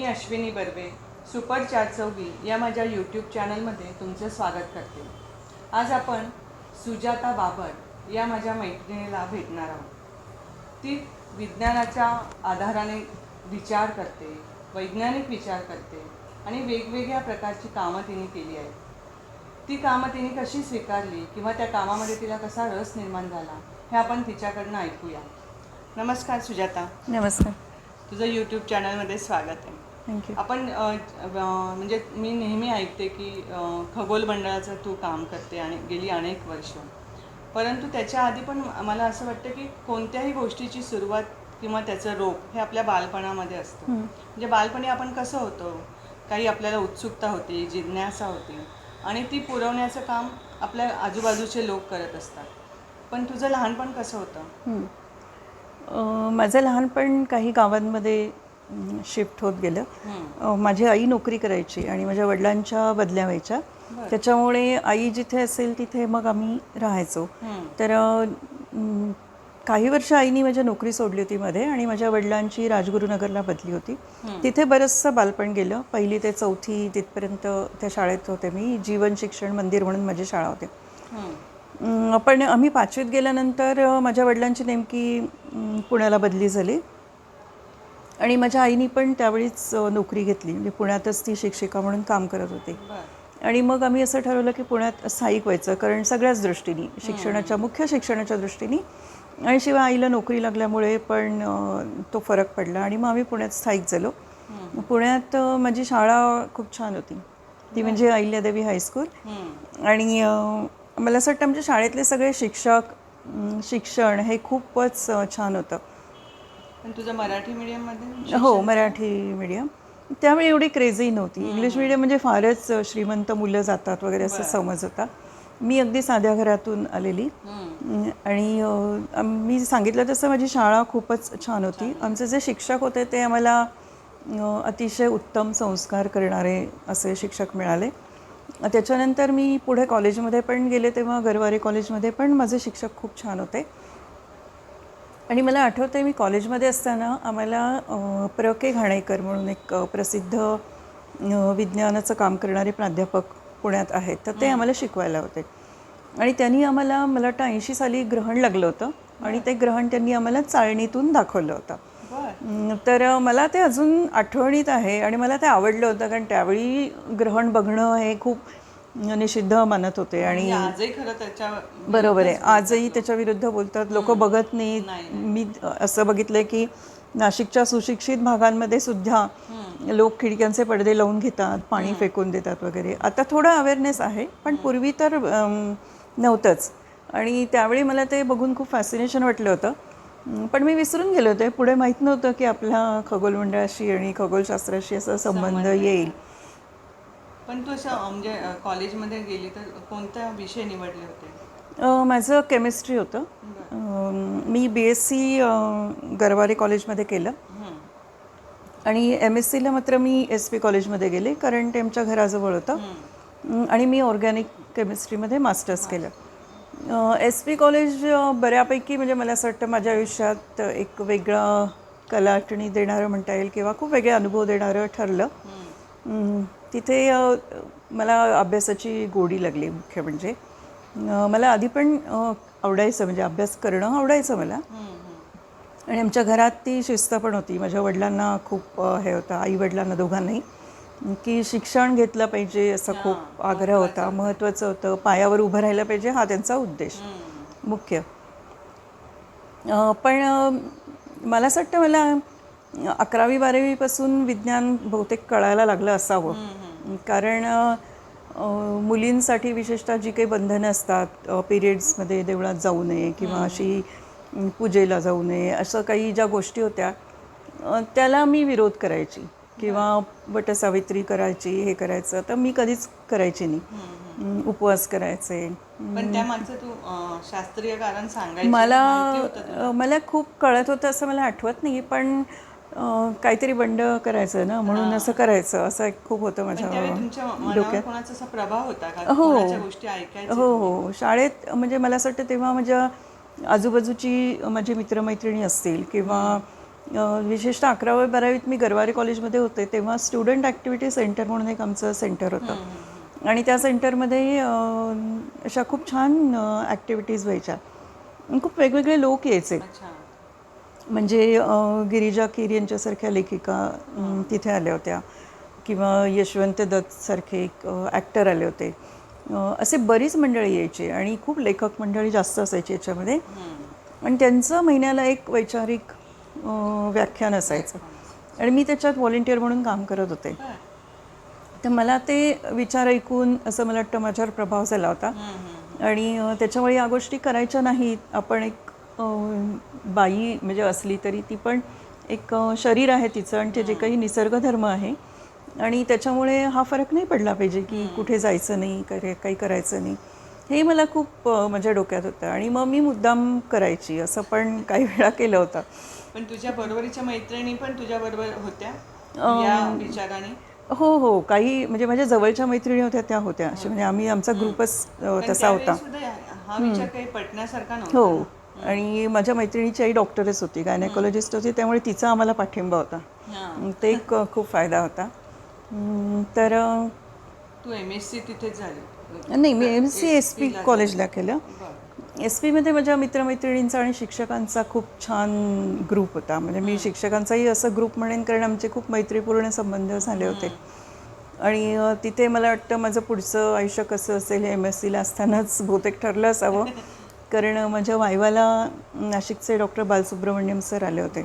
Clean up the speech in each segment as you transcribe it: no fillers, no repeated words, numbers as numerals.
मी Ashwini Barve super 424 या माझ्या YouTube चॅनलमध्ये तुमचं स्वागत करते. आज आपण सुजाता बाबर या माझ्या मैत्रिणीला भेटणार आहोत. ती विज्ञानाच्या आधाराने विचार करते, वैज्ञानिक विचार करते आणि वेगवेगळ्या प्रकारची कामं तिने केली आहेत. ती कामं तिने कशी स्वीकारली किंवा त्या कामामध्ये तिला कसा रस निर्माण झाला हे आपण तिच्याकडनं ऐकूया. नमस्कार सुजाता. नमस्कार. तुझं यूट्यूब चॅनलमध्ये स्वागत आहे. थँक्यू. आपण म्हणजे मी नेहमी ऐकते की खगोल मंडळाचं तू काम करते आणि गेली अनेक वर्ष, परंतु त्याच्या आधी पण मला असं वाटतं की कोणत्याही गोष्टीची सुरुवात किंवा त्याचं रोप हे आपल्या बालपणामध्ये असतं. म्हणजे बालपणी आपण कसं होतो, काही आपल्याला उत्सुकता होती, जिज्ञासा होती आणि ती पुरवण्याचं काम आपल्या आजूबाजूचे लोक करत असतात. पण तुझं लहानपण कसं होतं? माझं लहानपण काही गावांमध्ये शिफ्ट होत गेलं. माझी आई नोकरी करायची आणि माझ्या वडिलांच्या बदल्या व्हायच्या. त्याच्यामुळे आई जिथे असेल तिथे मग आम्ही राहायचो. तर काही वर्ष आईनी माझ्या नोकरी सोडली होती मध्ये आणि माझ्या वडिलांची राजगुरुनगरला बदली होती. तिथे बरंचसं बालपण गेलं. 1ली ते 4थी तिथपर्यंत त्या शाळेत होते मी. जीवन शिक्षण मंदिर म्हणून माझी शाळा होती. पण आम्ही 5वीत गेल्यानंतर माझ्या वडिलांची नेमकी पुण्याला बदली झाली आणि माझ्या आईनी पण त्यावेळीच नोकरी घेतली. म्हणजे पुण्यातच ती शिक्षिका म्हणून काम करत होती. आणि मग आम्ही असं ठरवलं की पुण्यात स्थायिक व्हायचं, कारण सगळ्याच दृष्टीने, शिक्षणाच्या मुख्य शिक्षणाच्या दृष्टीने आणि शिवाय आईला नोकरी लागल्यामुळे पण तो फरक पडला आणि मग आम्ही पुण्यात स्थायिक झालो. पुण्यात माझी शाळा खूप छान होती. ती म्हणजे अहिल्यादेवी हायस्कूल. आणि मला असं वाटतं आमच्या शाळेतले सगळे शिक्षक, शिक्षण हे खूपच छान होतं. पण तुझं मराठी मीडियममध्ये? हो, मराठी मीडियम. त्यावेळी एवढी क्रेझी नव्हती. इंग्लिश मीडियम म्हणजे फारच श्रीमंत मुलं जातात वगैरे असं समज होता. मी अगदी साध्या घरातून आलेली आणि मी सांगितलं तसं माझी शाळा खूपच छान होती. आमचे जे शिक्षक होते ते आम्हाला अतिशय उत्तम संस्कार करणारे असे शिक्षक मिळाले. त्याच्यानंतर मी पुढे कॉलेजमध्ये पण गेले, तेव्हा गरवारे कॉलेजमध्ये पण माझे शिक्षक खूप छान होते. आणि मला आठवतं आहे मी कॉलेजमध्ये असताना आम्हाला प्र के घाणेकर म्हणून एक प्रसिद्ध विज्ञानाचं काम करणारे प्राध्यापक पुण्यात आहेत, तर ते आम्हाला शिकवायला होते. आणि त्यांनी आम्हाला, मला वाटतं 80 साली ग्रहण लागलं होतं आणि ते ग्रहण त्यांनी आम्हाला चाळणीतून दाखवलं होतं. तर मला ते अजून आठवणीत आहे आणि मला ते आवडलं होतं, कारण त्यावेळी ग्रहण बघणं हे खूप निषिद्ध मानत होते. आणि आजही खरं त्याच्या बरोबर आहे, आजही त्याच्या विरुद्ध बोलतात, लोक बघत नाहीत. मी असं बघितलं की नाशिकच्या सुशिक्षित भागांमध्ये सुद्धा लोक खिडक्यांचे पडदे लावून घेतात, पाणी फेकून देतात वगैरे. आता थोडं अवेअरनेस आहे, पण पूर्वी तर नव्हतंच. आणि त्यावेळी मला ते बघून खूप फॅसिनेशन वाटलं होतं. पण मी विसरून गेले होते. पुढे माहीत नव्हतं की आपल्या खगोल मंडळाशी आणि खगोलशास्त्राशी असा संबंध येईल. पण तू असं म्हणजे कॉलेजमध्ये गेली तर कोणता विषय निवडले होते? माझं केमिस्ट्री होतं. मी BSc गरवारे कॉलेजमध्ये केलं आणि MScला मात्र मी SP कॉलेजमध्ये गेले, कारण ते आमच्या घराजवळ होतं. आणि मी ऑर्गॅनिक केमिस्ट्रीमध्ये मास्टर्स केलं. SP कॉलेज बऱ्यापैकी, म्हणजे मला असं वाटतं माझ्या आयुष्यात एक वेगळा कलाटणी देणारं म्हणता येईल किंवा खूप वेगळे अनुभव देणारं ठरलं. तिथे मला अभ्यासाची गोडी लागली. मुख्य म्हणजे मला आधी पण आवडायचं, म्हणजे अभ्यास करणं आवडायचं मला. आणि आमच्या घरात ती शिस्त पण होती. माझ्या वडिलांना खूप हे होतं, आई वडिलांना दोघांनाही, की शिक्षण घेतलं पाहिजे असा खूप आग्रह होता, महत्त्वाचं होतं. पायावर उभं राहिलं पाहिजे हा त्यांचा उद्देश मुख्य. पण मला असं वाटतं मला 11वी-12वीपासून विज्ञान बहुतेक कळायला लागलं असावं. कारण मुलींसाठी विशेषतः जी काही बंधनं असतात, पिरियड्समध्ये देवळात जाऊ नये किंवा अशी पूजेला जाऊ नये, असं काही ज्या गोष्टी होत्या त्याला मी विरोध करायची किंवा वटसावित्री करायची, हे करायचं, तर मी कधीच करायची नाही. उपवास करायचे. पण त्यामागचं तू शास्त्रीय कारण सांगायचं? मला खूप कळत होतं असं मला आठवत नाही, पण काहीतरी बंड करायचं ना, म्हणून असं करायचं, असं खूप होतं माझ्या डोक्यात. प्रभाव होता का? कोणाच्या गोष्टी ऐकायच्या? हो. शाळेत म्हणजे मला असं वाटतं तेव्हा माझ्या आजूबाजूची माझी मित्रमैत्रिणी असतील किंवा विशेषतः 11वी-12वीत मी गरवारे कॉलेजमध्ये होते तेव्हा स्टुडंट ॲक्टिव्हिटी सेंटर म्हणून एक आमचं सेंटर होतं आणि त्या सेंटरमध्ये अशा खूप छान ॲक्टिव्हिटीज व्हायच्या. खूप वेगवेगळे लोक यायचे. अच्छा. म्हणजे गिरिजा कीर यांच्यासारख्या लेखिका तिथे आल्या होत्या किंवा यशवंत दत्तसारखे एक ॲक्टर आले होते. असे बरीच मंडळी यायची आणि खूप लेखक मंडळी जास्त असायची याच्यामध्ये. आणि त्यांचं महिन्याला एक वैचारिक व्याख्यान असायचं आणि मी त्याच्यात व्हॉलेंटिअर म्हणून काम करत होते. तर मला ते विचार ऐकून असं मला वाटतं माझ्यावर प्रभाव झाला होता आणि त्याच्यामुळे या गोष्टी करायच्या नाहीत. आपण एक बाई म्हणजे असली तरी ती पण एक शरीर आहे तिचं आणि ते जे काही निसर्गधर्म आहे आणि त्याच्यामुळे हा फरक नाही पडला पाहिजे की कुठे जायचं नाही, काही करायचं नाही. हे मला खूप माझ्या डोक्यात होतं आणि मग मी मुद्दाम करायची. असं पण काही वेळा केलं होतं. पण तुझ्या बरोबरीच्या मैत्रिणी पण तुझ्या बरोबर होत्या या विचाराने? हो. काही म्हणजे माझ्या जवळच्या मैत्रिणी होत्या त्या होत्या. असे म्हणजे आम्ही आमचा ग्रुपच पण तसा होता. त्यावेळी सुद्धा हा विचार काही पटण्यासारखा नव्हता. हो. आणि माझ्या मैत्रिणीची आई डॉक्टरच होती, गायनेकोलॉजिस्ट होती, त्यामुळे तिचा आम्हाला पाठिंबा होता. ते एक खूप फायदा होता. तर तू MSc तिथेच झाली? नाही, मी MSc SP कॉलेजला केलं. SP मध्ये माझ्या मित्रमैत्रिणींचा आणि शिक्षकांचा खूप छान ग्रुप होता. म्हणजे मी शिक्षकांचाही असं ग्रुप म्हणेन कारण आमचे खूप मैत्रीपूर्ण संबंध झाले होते. आणि तिथे मला वाटतं माझं पुढचं आयुष्य कसं असेल हे MScला असतानाच बहुतेक ठरलं असावं. कारण माझ्या वायवाला नाशिकचे डॉक्टर बालसुब्रमण्यम सर आले होते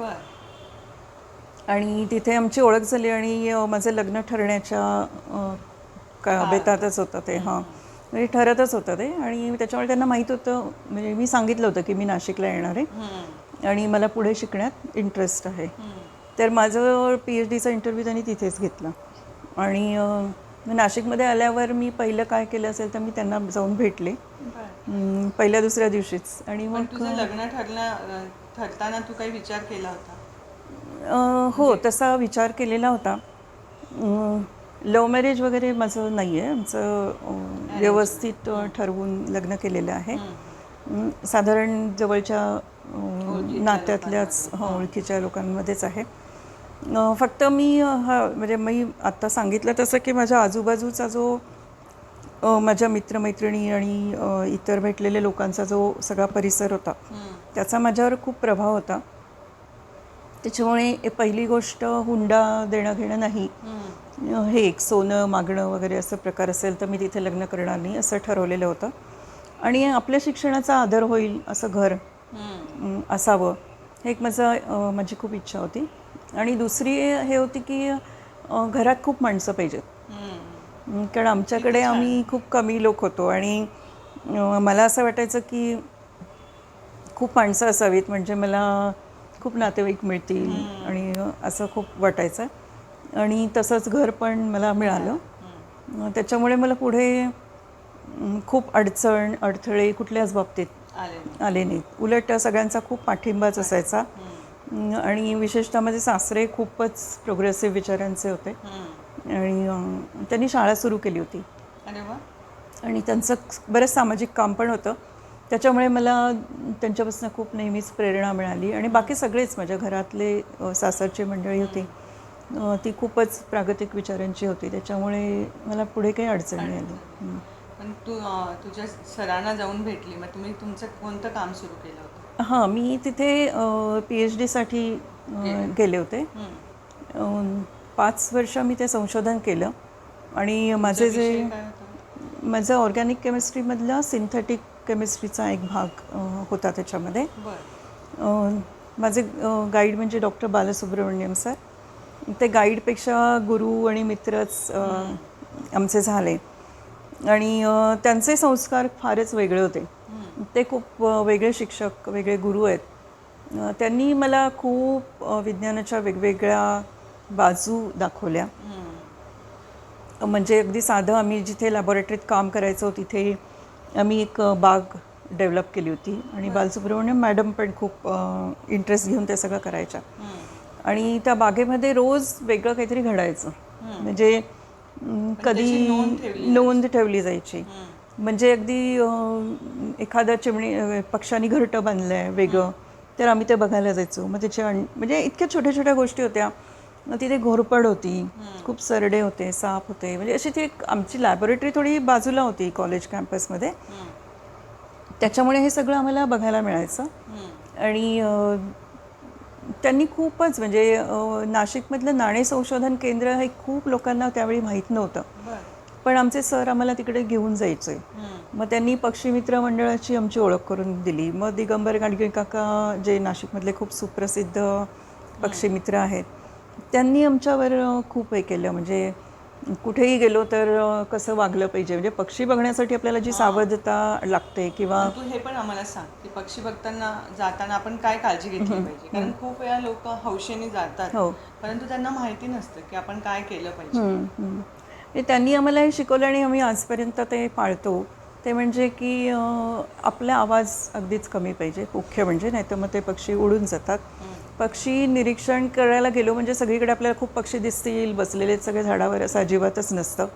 आणि तिथे आमची ओळख झाली आणि माझं लग्न ठरण्याच्या बेतातच होतं ते. म्हणजे ठरतच होतं ते आणि त्याच्यामुळे त्यांना माहीत होतं. म्हणजे मी सांगितलं होतं की मी नाशिकला येणार आहे आणि मला पुढे शिकण्यात इंटरेस्ट आहे. तर माझं PhDचा इंटरव्ह्यू त्यांनी तिथेच घेतला आणि नाशिकमध्ये आल्यावर मी पहिलं काय केलं असेल तर मी त्यांना जाऊन भेटले पहिल्या दुसऱ्या दिवशीच. आणि मग तुझं लग्न ठरताना तू काही विचार केला होता? हो, तसा विचार केलेला होता. लव्ह मॅरेज वगैरे माझं नाही आहे. आमचं व्यवस्थित ठरवून लग्न केलेलं आहे. साधारण जवळच्या नात्यातल्याच ओळखीच्या लोकांमध्येच आहे. फक्त मी म्हणजे मी आत्ता सांगितलं तसं की माझ्या आजूबाजूचा जो माझ्या मित्रमैत्रिणी आणि इतर भेटलेल्या लोकांचा जो सगळा परिसर होता त्याचा माझ्यावर खूप प्रभाव होता. त्याच्यामुळे पहिली गोष्ट हुंडा देणं घेणं नाही. हे एक सोनं मागणं वगैरे असं प्रकार असेल तर मी तिथे लग्न करणार नाही असं ठरवलेलं होतं. आणि आपल्या शिक्षणाचा आदर होईल असं घर असावं हे एक माझी खूप इच्छा होती. आणि दुसरी हे होती की घरात खूप माणसं पाहिजेत. कारण आमच्याकडे आम्ही खूप कमी लोक होतो आणि मला असं वाटायचं की खूप माणसं असावीत म्हणजे मला खूप नातेवाईक मिळतील आणि असं खूप वाटायचं. आणि तसंच घर पण मला मिळालं. त्याच्यामुळे मला पुढे खूप अडथळे कुठल्याच बाबतीत आले नाहीत. उलट सगळ्यांचा खूप पाठिंबाच असायचा. आणि विशेषतः माझे सासरे खूपच प्रोग्रेसिव्ह विचारांचे होते आणि त्यांनी शाळा सुरू केली होती. आणि त्यांचं बरंच सामाजिक काम पण होतं. त्याच्यामुळे मला त्यांच्यापासून खूप नेहमीच प्रेरणा मिळाली. आणि बाकी सगळेच माझ्या घरातले सासरची मंडळी होती ती खूपच प्रागतिक विचारांची होती. त्याच्यामुळे मला पुढे काही अडचण नाही आली. पण तू तुझ्या सरांना जाऊन भेटली, मग तुम्ही तुमचं कोणतं काम सुरू केलं होतं? हां, मी तिथे PhDसाठी गेले होते. 5 वर्ष मी ते संशोधन केलं आणि माझं ऑर्गॅनिक केमिस्ट्रीमधला सिंथेटिक केमिस्ट्रीचा एक भाग होता त्याच्यामध्ये. माझे गाईड म्हणजे डॉक्टर बालसुब्रमण्यम सर. ते गाईडपेक्षा गुरु आणि मित्रच आमचे झाले. आणि त्यांचे संस्कार फारच वेगळे होते. ते खूप वेगळे शिक्षक, वेगळे गुरु आहेत. त्यांनी मला खूप विज्ञानाच्या वेगवेगळ्या बाजू दाखवल्या. म्हणजे अगदी साधं आम्ही जिथे लॅबॉरेटरीत काम करायचो तिथे आम्ही एक बाग डेव्हलप केली होती आणि बालसुब्रमण्यम मॅडम पण खूप इंटरेस्ट घेऊन ते सगळं करायच्या. आणि त्या बागेमध्ये रोज वेगळं काहीतरी घडायचं. म्हणजे कधी नोंद ठेवली जायची. म्हणजे अगदी एखाद्या पक्ष्याने घरटं बांधलं आहे वेगळं तर आम्ही ते बघायला जायचो. मग त्याचे म्हणजे इतक्या छोट्या छोट्या गोष्टी होत्या. मग तिथे घोरपड होती, खूप सरडे होते, साप होते, म्हणजे अशी ती आमची लॅबोरेटरी थोडी बाजूला होती कॉलेज कॅम्पसमध्ये. त्याच्यामुळे हे सगळं आम्हाला बघायला मिळायचं. आणि त्यांनी खूपच म्हणजे नाशिकमधलं नाणे संशोधन केंद्र हे खूप लोकांना त्यावेळी माहीत नव्हतं. पण आमचे सर आम्हाला तिकडे घेऊन जायचे. मग त्यांनी पक्षीमित्र मंडळाची आमची ओळख करून दिली. मग दिगंबर गाडगे काका जे नाशिकमधले खूप सुप्रसिद्ध पक्षीमित्र आहेत, त्यांनी आमच्यावर खूप हे केलं. म्हणजे कुठेही गेलो तर कसं वागलं पाहिजे, म्हणजे पक्षी बघण्यासाठी आपल्याला जी सावधता लागते किंवा तू हे पण आम्हाला सांग की पक्षी बघताना जाताना आपण काय काळजी घेतली पाहिजे. कारण खूप वेळा लोक हौशेने जातात, हो. परंतु त्यांना माहिती नसतं की आपण काय केलं पाहिजे. म्हणजे त्यांनी आम्हाला हे शिकवलं आणि आम्ही आजपर्यंत ते पाळतो. ते म्हणजे की आपला आवाज अगदीच कमी पाहिजे, मुख्य म्हणजे, नाही तर मग ते पक्षी उडून जातात. पक्षी निरीक्षण करायला गेलो म्हणजे सगळीकडे आपल्याला खूप पक्षी दिसतील, बसलेले सगळे झाडावर, असं अजिबातच नसतं.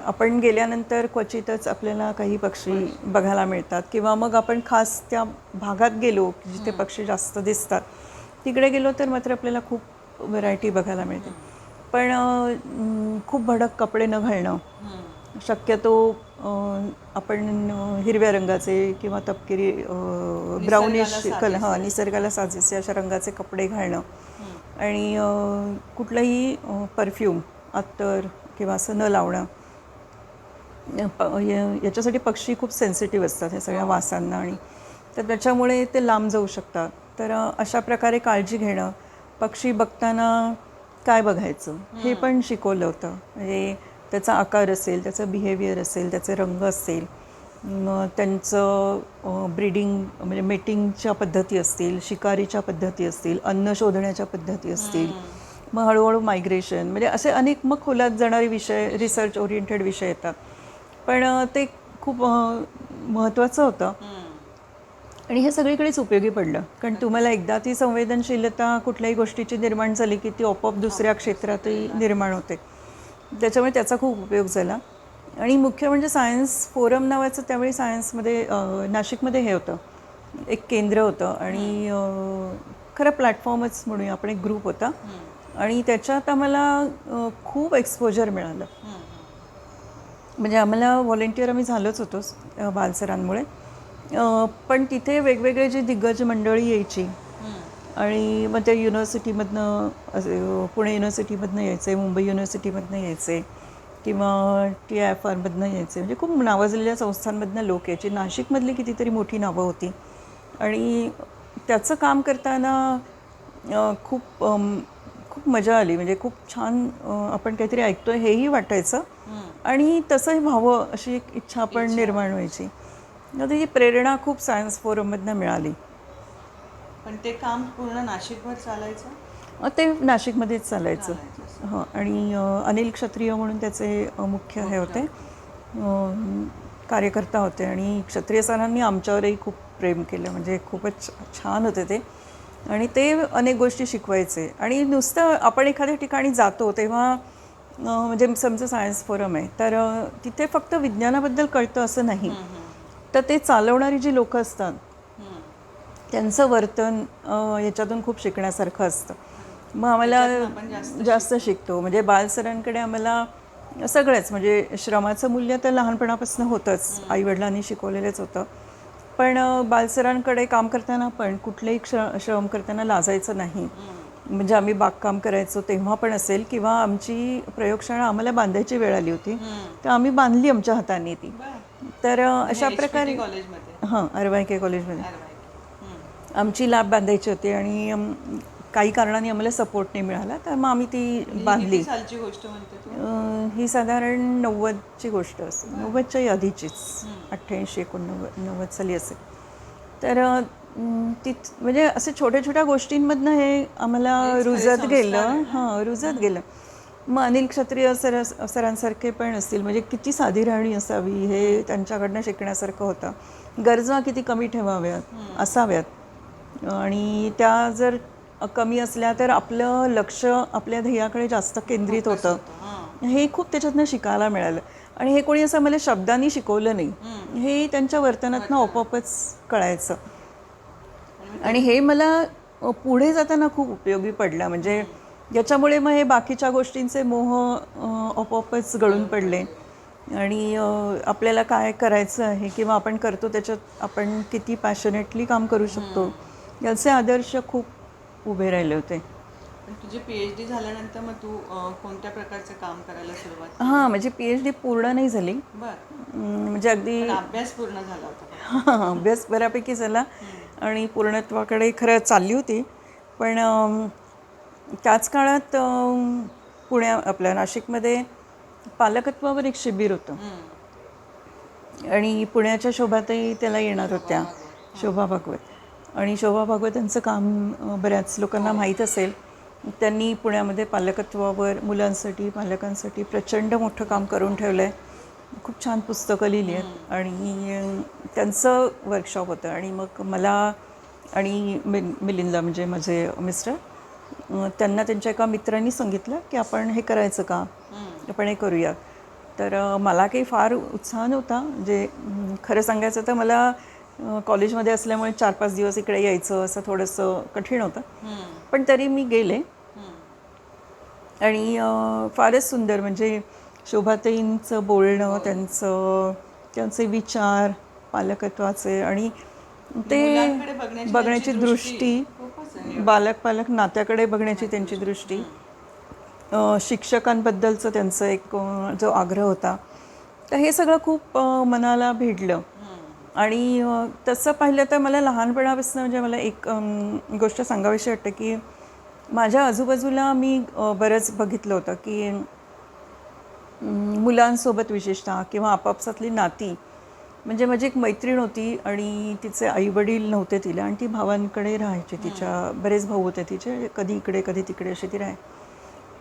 आपण गेल्यानंतर क्वचितच आपल्याला काही पक्षी बघायला मिळतात किंवा मग आपण खास त्या भागात गेलो जिथे पक्षी जास्त दिसतात, तिकडे गेलो तर मात्र आपल्याला खूप व्हरायटी बघायला मिळते. पण खूप भडक कपडे न घालणं, शक्यतो आपण हिरव्या रंगाचे किंवा तपकिरी ब्राउनिश निसर्गाला साजेसे अशा रंगाचे कपडे घालणं. आणि कुठलंही परफ्यूम, अत्तर किंवा असं न लावणं. याच्यासाठी पक्षी खूप सेन्सिटिव्ह असतात ह्या सगळ्या वासांना, आणि तर त्याच्यामुळे ते लांब जाऊ शकतात. तर अशा प्रकारे काळजी घेणं. पक्षी बघताना काय बघायचं हे पण शिकवलं होतं. म्हणजे त्याचा आकार असेल, त्याचं बिहेवियर असेल, त्याचे रंग असेल, मग त्यांचं ब्रीडिंग म्हणजे मेटिंगच्या पद्धती असतील, शिकारीच्या पद्धती असतील, अन्न शोधण्याच्या पद्धती असतील, मग हळूहळू मायग्रेशन, म्हणजे असे अनेक मग खोलात जाणारे विषय, रिसर्च ओरिएंटेड विषय येतात. पण ते खूप महत्त्वाचं होतं आणि हे सगळीकडेच उपयोगी पडलं. कारण तुम्हाला एकदा ती संवेदनशीलता कुठल्याही गोष्टीची निर्माण झाली की ती आपोआप दुसऱ्या क्षेत्रातही निर्माण होते. त्याच्यामुळे त्याचा खूप उपयोग झाला. आणि मुख्य म्हणजे सायन्स फोरम नावाचं त्यावेळी सायन्समध्ये नाशिकमध्ये हे होतं, एक केंद्र होतं. आणि खरं प्लॅटफॉर्मच म्हणूया आपण, एक ग्रुप होता आणि त्याच्यात आम्हाला खूप एक्सपोजर मिळालं. म्हणजे आम्हाला व्हॉलेंटियर आम्ही झालोच होतोच बालसरांमुळे. पण तिथे वेगवेगळे जे दिग्गज मंडळी यायची आणि मग त्या युनिव्हर्सिटीमधनं, पुणे युनिव्हर्सिटीमधनं यायचे, मुंबई युनिव्हर्सिटीमधनं यायचे किंवा TIFR यायचे, म्हणजे खूप नावाजलेल्या संस्थांमधनं लोक यायचे. नाशिकमधली कितीतरी मोठी नावं होती आणि त्याचं काम करताना खूप खूप मजा आली. म्हणजे खूप छान आपण काहीतरी ऐकतोय हेही वाटायचं आणि तसंही व्हावं अशी एक इच्छा पण निर्माण व्हायची. आता ही प्रेरणा खूप सायन्स फोरममधनं मिळाली. पण ते काम पूर्ण नाशिकभर चालायचं? ते नाशिकमध्येच चालायचं. हां. आणि अनिल क्षत्रिय म्हणून त्याचे मुख्य हे होते, कार्यकर्ता होते. आणि क्षत्रिय सरांनी आमच्यावरही खूप प्रेम केलं, म्हणजे खूपच छान होते ते. आणि ते अनेक गोष्टी शिकवायचे. आणि नुसतं आपण एखाद्या ठिकाणी जातो तेव्हा म्हणजे समजा सायन्स फोरम आहे तर तिथे फक्त विज्ञानाबद्दल कळतं असं नाही, तर ते चालवणारी जी लोकं असतात त्यांचं वर्तन याच्यातून खूप शिकण्यासारखं असतं. मग आम्हाला जास्त शिकतो. म्हणजे बालसरांकडे आम्हाला सगळंच, म्हणजे श्रमाचं मूल्य तर लहानपणापासून होतंच, आईवडिलांनी शिकवलेलंच होतं. पण बालसरांकडे काम करताना पण कुठलेही श्रम करताना लाजायचं नाही. म्हणजे आम्ही बागकाम करायचो तेव्हा पण असेल किंवा आमची प्रयोगशाळा आम्हाला बांधायची वेळ आली होती तर आम्ही बांधली आमच्या हाताने ती. तर अशा प्रकारे हां, RYK कॉलेजमध्ये आमची लॅब बांधायची होती आणि काही कारणाने आम्हाला सपोर्ट नाही मिळाला, तर मग आम्ही ती बांधली. ही साधारण 90ची गोष्ट असेल, 90च्याही आधीचीच, 88-89 साली असेल. तर म्हणजे असे छोट्या छोट्या गोष्टींमधनं हे आम्हाला रुजत गेलं. हां, रुजत गेलं. मग अनिल क्षत्रिय सरांसारखे पण असतील, म्हणजे किती साधी राहणी असावी हे त्यांच्याकडनं शिकण्यासारखं होतं. गरजा किती कमी ठेवाव्यात, असाव्यात, आणि त्या जर कमी असल्या तर आपलं लक्ष आपल्या ध्येयाकडे जास्त केंद्रित होतं. हे खूप त्याच्यातनं शिकायला मिळालं. आणि हे कोणी असं मला शब्दांनी शिकवलं नाही, हे त्यांच्या वर्तनातनं आपोआपच कळायचं. आणि हे मला पुढे जाताना खूप उपयोगी पडलं. म्हणजे याच्यामुळे मग हे बाकीच्या गोष्टींचे मोह आपोआपच गळून पडले. आणि आपल्याला काय करायचं आहे किंवा आपण करतो त्याच्यात आपण किती पॅशनेटली काम करू शकतो याचे आदर्श खूप उभे राहिले होते. पण तुझी PhD झाल्यानंतर मग तू कोणत्या प्रकारचं काम करायला सुरुवात केली? हां, माझी PhD पूर्ण नाही झाली. बरं. म्हणजे अगदी पण अभ्यास पूर्ण झाला होता. हां, अभ्यास बऱ्यापैकी झाला आणि पूर्णत्वाकडे खरं चालली होती. पण त्याच काळात आपल्या नाशिकमध्ये पालकत्वावर एक शिबिर होतं आणि पुण्याच्या शोभाताई त्याला येणार होत्या, शोभा भागवत. आणि शोभा भागवतांचं काम बऱ्याच लोकांना माहीत असेल. त्यांनी पुण्यामध्ये पालकत्वावर मुलांसाठी पालकांसाठी प्रचंड मोठं काम करून ठेवलं आहे. खूप छान पुस्तकं लिहिली आहेत आणि त्यांचं वर्कशॉप होतं. आणि मग मला आणि मिलिंदला म्हणजे माझे मिस्टर त्यांना त्यांच्या एका मित्रांनी सांगितलं की आपण हे करायचं का, आपण हे करूया. तर मला काही फार उत्साह नव्हता. म्हणजे खरं सांगायचं तर मला कॉलेजमध्ये असल्यामुळे 4-5 दिवस इकडे यायचं असं थोडंसं कठीण होतं. पण तरी मी गेले आणि फारच सुंदर म्हणजे शोभाताईंचं बोलणं, त्यांचे विचार पालकत्वाचे आणि ते बघण्याची दृष्टी, पालक नात्याकडे बघण्याची त्यांची दृष्टी, शिक्षकांबद्दलचं त्यांचं एक जो आग्रह होता, तर हे सगळं खूप मनाला भिडलं. आणि तसं पाहिलं तर मला लहानपणापासून म्हणजे मला एक गोष्ट सांगावीशी वाटतं की माझ्या आजूबाजूला मी बरंच बघितलं होतं की मुलांसोबत विशेषतः किंवा आपापसातली नाती. म्हणजे माझी एक मैत्रीण होती आणि तिचे आईवडील नव्हते तिला आणि ती भावांकडे राहायची. तिच्या बरेच भाऊ होते तिचे, कधी इकडे कधी तिकडे अशी ती राहाय.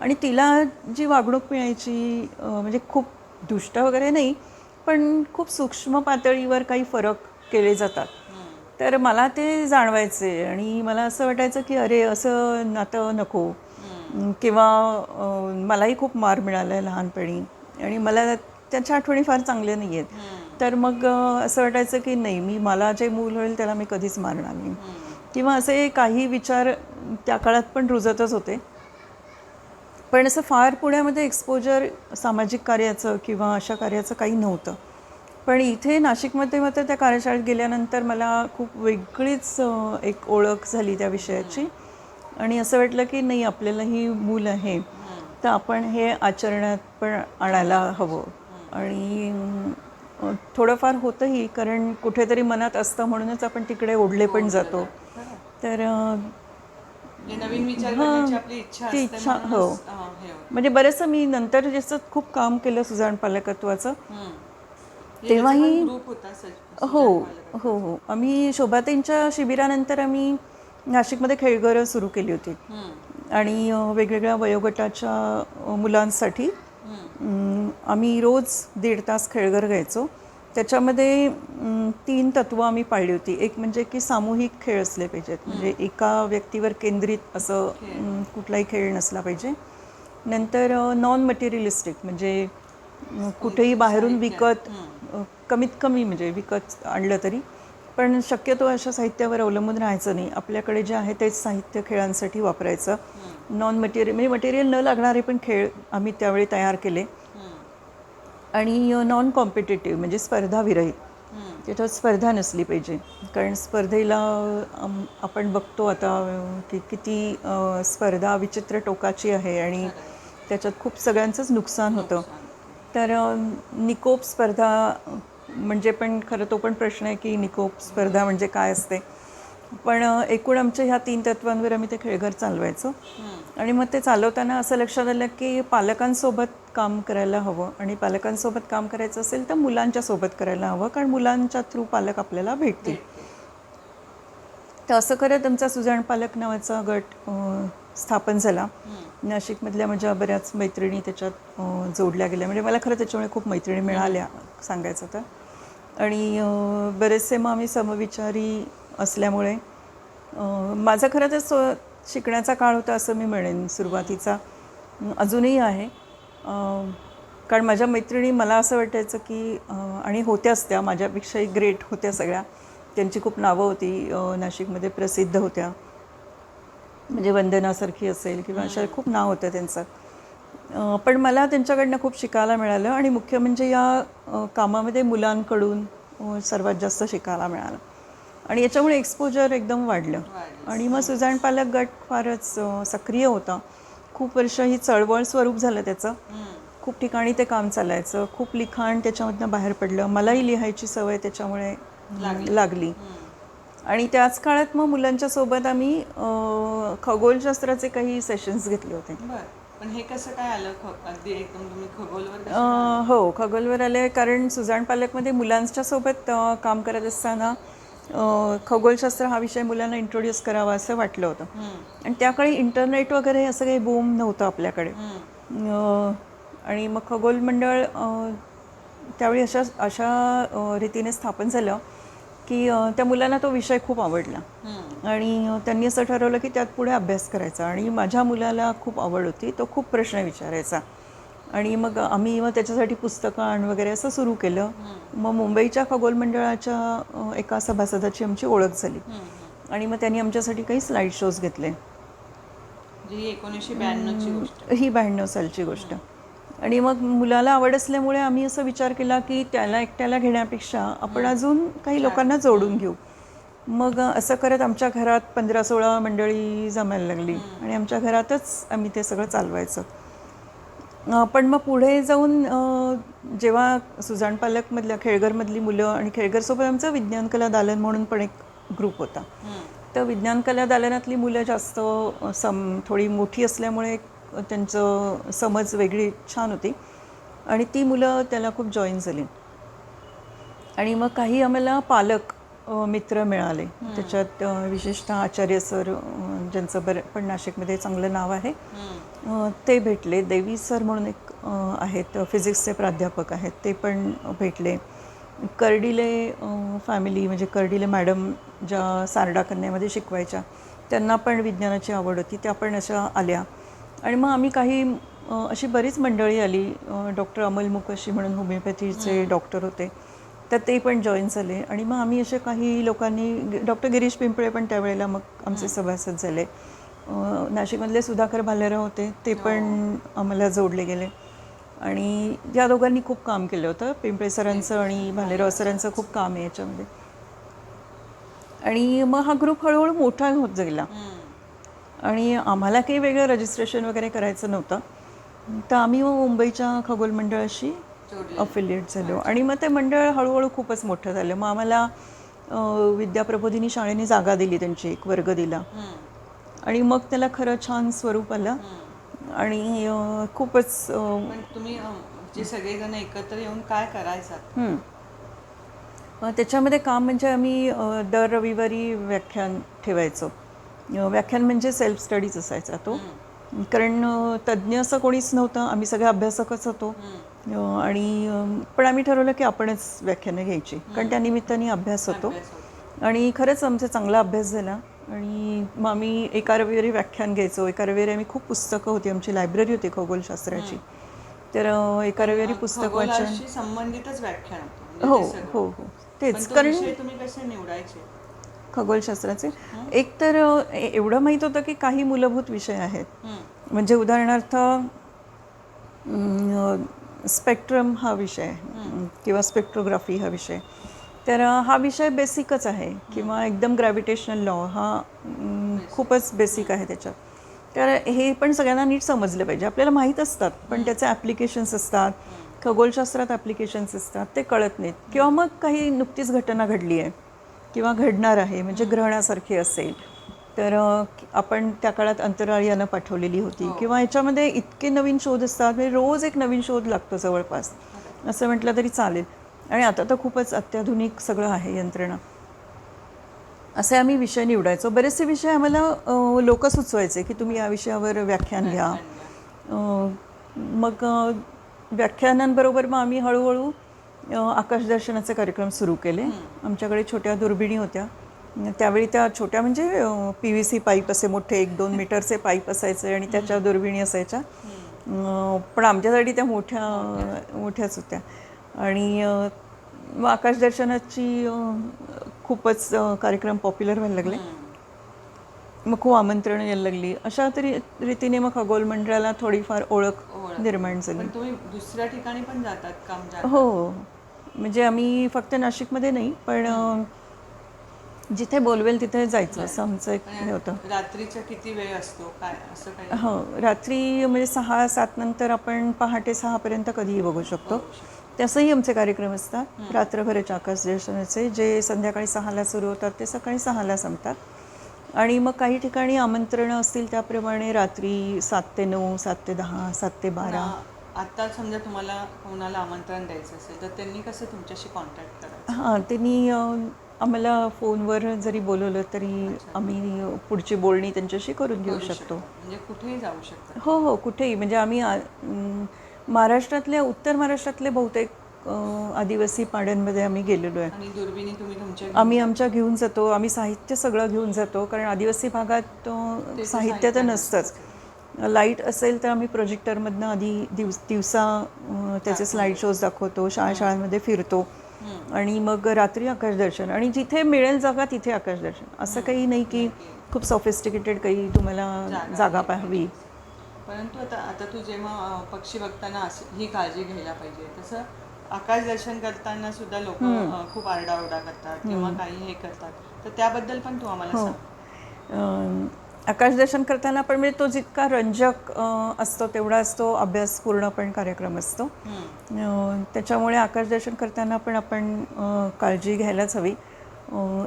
आणि तिला जी वागणूक मिळायची म्हणजे खूप दुष्ट वगैरे नाही, पण खूप सूक्ष्म पातळीवर काही फरक केले जातात. तर मला ते जाणवायचे आणि मला असं वाटायचं की अरे असं नातं नको. किंवा मलाही खूप मार मिळाला आहे लहानपणी आणि मला त्याच्या आठवणी फार चांगल्या नाही आहेत. तर मग असं वाटायचं की नाही, मला जे मूल होईल त्याला मी कधीच मारणार नाही. किंवा असे काही विचार त्या काळात पण रुजतच होते. पण असं फार पुण्यामध्ये एक्सपोजर सामाजिक कार्याचं किंवा अशा कार्याचं काही नव्हतं. पण इथे नाशिकमध्ये मात्र त्या कार्यशाळेत गेल्यानंतर मला खूप वेगळीच एक ओळख झाली त्या विषयाची. आणि असं वाटलं की नाही, आपल्यालाही मूल आहे तर आपण हे आचरणात पण आणायला हवं. आणि थोडंफार होतंही, कारण कुठेतरी मनात असतं म्हणूनच आपण तिकडे ओढले पण जातो. तर नवीन विचार करण्याची आपली इच्छा ती असते. इच्छा हो. म्हणजे बरंचसं मी नंतर जसं खूप काम केलं सुजाण पालकत्वाचं तेव्हाही हो हो हो आम्ही शोभाताईंच्या शिबिरानंतर आम्ही नाशिकमध्ये खेळघरं सुरू केली होती आणि वेगवेगळ्या वयोगटाच्या मुलांसाठी आम्ही रोज 1.5 तास खेळघर घ्यायचो. त्याच्यामध्ये 3 तत्त्वं आम्ही पाळली होती. एक म्हणजे की सामूहिक खेळ असले पाहिजेत, म्हणजे एका व्यक्तीवर केंद्रित असं कुठलाही खेळ नसला पाहिजे. नंतर नॉन मटेरियलिस्टिक, म्हणजे कुठेही बाहेरून विकत कमीत कमी म्हणजे विकत आणलं तरी पण शक्यतो अशा साहित्यावर अवलंबून राहायचं नाही. आपल्याकडे जे आहे तेच साहित्य खेळांसाठी वापरायचं. नॉन मटेरियल म्हणजे मटेरियल न लागणारे पण खेळ आम्ही त्यावेळी तयार केले. आणि नॉन कॉम्पिटेटिव्ह म्हणजे स्पर्धाविरहित, त्याच्यात स्पर्धा नसली पाहिजे. कारण स्पर्धेला आपण बघतो आता की किती स्पर्धा विचित्र टोकाची आहे आणि त्याच्यात खूप सगळ्यांचंच नुकसान होतं. तर निकोप स्पर्धा म्हणजे पण खरं तो पण प्रश्न आहे की निकोप स्पर्धा म्हणजे काय असते. पण एकूण आमच्या ह्या 3 तत्वांवर आम्ही ते खेळघर चालवायचो. आणि मग ते चालवताना असं लक्षात आलं की पालकांसोबत काम करायला हवं आणि पालकांसोबत काम करायचं असेल तर मुलांच्या सोबत करायला हवं, कारण मुलांच्या थ्रू पालक आपल्याला भेटतील. तर असं करत आमचा सुजाण पालक नावाचा गट स्थापन झाला. नाशिकमधल्या माझ्या बऱ्याच मैत्रिणी त्याच्यात जोडल्या गेल्या. म्हणजे मला खरं त्याच्यामुळे खूप मैत्रिणी मिळाल्या सांगायचं तर. आणि बरेचसे मग आम्ही समविचारी असल्यामुळे माझा खरं तर शिकण्याचा काळ होता असं मी म्हणेन सुरुवातीचा, अजूनही आहे. कारण माझ्या मैत्रिणी मला असं वाटायचं की आणि होत्याच त्या माझ्यापेक्षाही ग्रेट होत्या सगळ्या, त्यांची खूप नावं होती, नाशिकमध्ये प्रसिद्ध होत्या, म्हणजे वंदनासारखी असेल किंवा अशा खूप नाव होतं त्यांचं. पण मला त्यांच्याकडनं खूप शिकायला मिळालं आणि मुख्य म्हणजे या कामामध्ये मुलांकडून सर्वात जास्त शिकायला मिळालं आणि याच्यामुळे एक्सपोजर एकदम वाढलं. आणि मग सुजाण पालक गट फारच सक्रिय होता. खूप वर्ष ही चळवळ स्वरूप झालं त्याचं. खूप ठिकाणी ते काम चालायचं, खूप लिखाण त्याच्यामधनं बाहेर पडलं. मलाही लिहायची सवय त्याच्यामुळे लागली. आणि त्याच काळात मग मुलांच्या सोबत आम्ही खगोलशास्त्राचे काही सेशन्स घेतले होते. पण हे कसं काय आलं अगदी एकदम तुम्ही खगोलवर? हो, खगोलवर आले कारण सुजाण पालकमध्ये मुलांच्या सोबत काम करत असताना खगोलशास्त्र हा विषय मुलांना इंट्रोड्यूस करावा असं वाटलं होतं. आणि त्याकाळी इंटरनेट वगैरे असं काही बूम नव्हतं आपल्याकडे. आणि मग खगोल मंडळ त्यावेळी अशा रीतीने स्थापन झालं की त्या मुलांना तो विषय खूप आवडला आणि त्यांनी असं ठरवलं की त्यात पुढे अभ्यास करायचा. आणि माझ्या मुलाला खूप आवड होती, तो खूप प्रश्न विचारायचा आणि मग आम्ही त्याच्यासाठी पुस्तकं आण वगैरे असं सुरू केलं. मग मुंबईच्या खगोल मंडळाच्या एका सभासदाची आमची ओळख झाली आणि मग त्यांनी आमच्यासाठी काही स्लाईड शोज घेतले. ही 1992ची गोष्ट, ही 92 सालची गोष्ट. आणि मग मुलाला आवड असल्यामुळे आम्ही असं विचार केला की त्याला एकट्याला घेण्यापेक्षा आपण अजून काही लोकांना जोडून घेऊ. मग असं करत आमच्या घरात 15-16 मंडळी जमायला लागली आणि आमच्या घरातच आम्ही ते सगळं चालवायचं. पण मग पुढे जाऊन जेव्हा सुजाण पालकमधल्या खेळघरमधली मुलं आणि खेळघरसोबत आमचं विज्ञान कला दालन म्हणून पण एक ग्रुप होता. तर विज्ञान कला दालनातली मुलं जास्त थोडी मोठी असल्यामुळे त्यांचं समज वेगळी छान होती आणि ती मुलं त्याला खूप जॉईन झाली. आणि मग काही आम्हाला पालक मित्र मिळाले. त्याच्यात विशेषतः आचार्य सर, ज्यांचं पण नाशिकमध्ये चांगलं नाव आहे, ते भेटले. देवी सर म्हणून एक आहेत, फिजिक्सचे प्राध्यापक आहेत, ते पण भेटले. कर्डिले फॅमिली म्हणजे कर्डिले मॅडम ज्या सारडा कन्यामध्ये शिकवायच्या, त्यांना पण विज्ञानाची आवड होती, त्या पण अशा आल्या. आणि मग आम्ही काही अशी बरीच मंडळी आली. डॉक्टर अमल मुखर्जी म्हणून होमिओपॅथीचे डॉक्टर होते, तर ते पण जॉईन झाले. आणि मग आम्ही असे काही लोकांनी, डॉक्टर गिरीश पिंपळे पण त्यावेळेला मग आमचे सभासद झाले. नाशिकमधले सुधाकर भालेराव होते, ते पण आम्हाला जोडले गेले. आणि या दोघांनी खूप काम केलं होतं. पिंपळे सरांचं आणि भालेराव सरांचं खूप काम आहे याच्यामध्ये. आणि मग हा ग्रुप हळूहळू मोठा होत गेला आणि आम्हाला काही वेगळं रजिस्ट्रेशन वगैरे करायचं नव्हतं. तर आम्ही मग मुंबईच्या खगोल मंडळाशी अफिलिएट झालो आणि मग ते मंडळ हळूहळू खूपच मोठं झालं. मग आम्हाला विद्याप्रबोधिनी शाळेने जागा दिली, त्यांची एक वर्ग दिला आणि मग त्याला खरं छान स्वरूप आलं आणि खूपच. तुम्ही जे सगळेजण एकत्र येऊन काय करायचं त्याच्यामध्ये काम म्हणजे आम्ही दर रविवारी व्याख्यान ठेवायचो. व्याख्यान म्हणजे सेल्फ स्टडीज असायचा तो, कारण तज्ज्ञ असं कोणीच नव्हतं, आम्ही सगळे अभ्यासकच होतो. आणि पण आम्ही ठरवलं की आपणच व्याख्यानं घ्यायची, कारण त्या निमित्ताने अभ्यास होतो आणि खरंच आमचा चांगला अभ्यास झाला. आणि मग आम्ही एका रविवारी व्याख्यान घ्यायचो. एका रविवारी आम्ही खूप पुस्तकं होती, आमची लायब्ररी होती खगोलशास्त्राची, तर एका रविवारी पुस्तक वाचन संबंधितच व्याख्यान. हो हो हो, तेच. कारण तुम्ही कसे निवडायचे खगोलशास्त्राचे? एक तर एवढं माहीत होतं की काही मूलभूत विषय आहेत, म्हणजे उदाहरणार्थ स्पेक्ट्रम हा विषय किंवा स्पेक्ट्रोग्राफी हा विषय, तर हा विषय बेसिकच आहे. किंवा एकदम ग्रॅव्हिटेशनल लॉ हा खूपच बेसिक आहे त्याच्यात. तर हे पण सगळ्यांना नीट समजलं पाहिजे. आपल्याला माहीत असतात पण त्याचे ॲप्लिकेशन्स असतात, खगोलशास्त्रात ॲप्लिकेशन्स असतात, ते कळत नाहीत. किंवा मग काही नुकतीच घटना घडली आहे किंवा घडणार आहे, म्हणजे ग्रहणासारखी असेल, तर आपण त्या काळात अंतराळयानं पाठवलेली होती किंवा ह्याच्यामध्ये इतके नवीन शोध असतात, म्हणजे रोज एक नवीन शोध लागतो जवळपास, असं म्हटलं तरी चालेल. आणि आता तर खूपच अत्याधुनिक सगळं आहे, यंत्रणा. असे आम्ही विषय निवडायचो. बरेचसे विषय आम्हाला लोक सुचवायचे की तुम्ही या विषयावर व्याख्यान घ्या. मग व्याख्यानांबरोबर मग आम्ही हळूहळू आकाशदर्शनाचे कार्यक्रम सुरू केले. आमच्याकडे छोट्या दुर्बिणी होत्या त्यावेळी, त्या छोट्या म्हणजे PVC पाईप असे मोठे 1-2 मीटरचे पाईप असायचे आणि त्याच्या दुर्बिणी असायच्या. पण आमच्यासाठी त्या मोठ्याच होत्या. आणि मग आकाशदर्शनाची खूपच कार्यक्रम पॉप्युलर व्हायला लागले. मग खूप आमंत्रण यायला लागली. अशा तरी रीतीने मग खगोल मंडळाला थोडीफार ओळख निर्माण झाली. पण तुम्ही दुसऱ्या ठिकाणी पण जातात काम जातात? हो, म्हणजे आम्ही फक्त नाशिकमध्ये नाही, पण जिथे बोलवेल तिथे जायचं असं आमचं एक हे होतं. रात्रीचा किती वेळ असतो काय असं काही हो, रात्री म्हणजे 6-7 नंतर आपण पहाटे 6पर्यंत कधीही बघू शकतो. तसंही आमचे कार्यक्रम असतात रात्रभराचे आकाशदर्शनाचे, जे संध्याकाळी 6ला सुरू होतात ते सकाळी 6ला संपतात. आणि मग काही ठिकाणी आमंत्रणं असतील त्याप्रमाणे रात्री 7 ते 9, 7 ते 10, 7 ते 12. आता समजा तुम्हाला कोणाला आमंत्रण द्यायचं असेल तर त्यांनी कसं तुमच्याशी कॉन्टॅक्ट करायचं? हां, त्यांनी आम्हाला फोनवर जरी बोलवलं तरी आम्ही पुढची बोलणी त्यांच्याशी करून घेऊ शकतो. म्हणजे कुठेही जाऊ शकतात? हो हो, कुठेही. म्हणजे आम्ही महाराष्ट्रातल्या उत्तर महाराष्ट्रातले बहुतेक आदिवासी पाड्यांमध्ये आम्ही गेलेलो आहे. आणि दुर्बिणी तुम्ही तुमच्या आम्ही आमच्या घेऊन जातो. आम्ही साहित्य सगळं घेऊन जातो, कारण आदिवासी भागात साहित्य तर नसतंच. लाईट असेल तर आम्ही प्रोजेक्टरमधनं आधी दिवसा त्याचे स्लाईड शोज दाखवतो, शाळांमध्ये फिरतो आणि मग रात्री आकाशदर्शन. आणि जिथे मिळेल जागा तिथे आकाशदर्शन. असं काही नाही की खूप सॉफिस्टिकेटेड काही तुम्हाला जागा पाहावी. परंतु आता तू जेव्हा पक्षी बघताना ही काळजी घ्यायला पाहिजे, तसं आकाश दर्शन करताना सुद्धा लोक खूप आरडाओरडा करतात किंवा काही हे करतात, तर त्याबद्दल पण तू आम्हाला सांग. आकाशदर्शन करताना पण म्हणजे तो जितका रंजक असतो तेवढाच तो अभ्यासपूर्ण पण कार्यक्रम असतो. त्याच्यामुळे आकाशदर्शन करताना पण आपण काळजी घ्यायलाच हवी.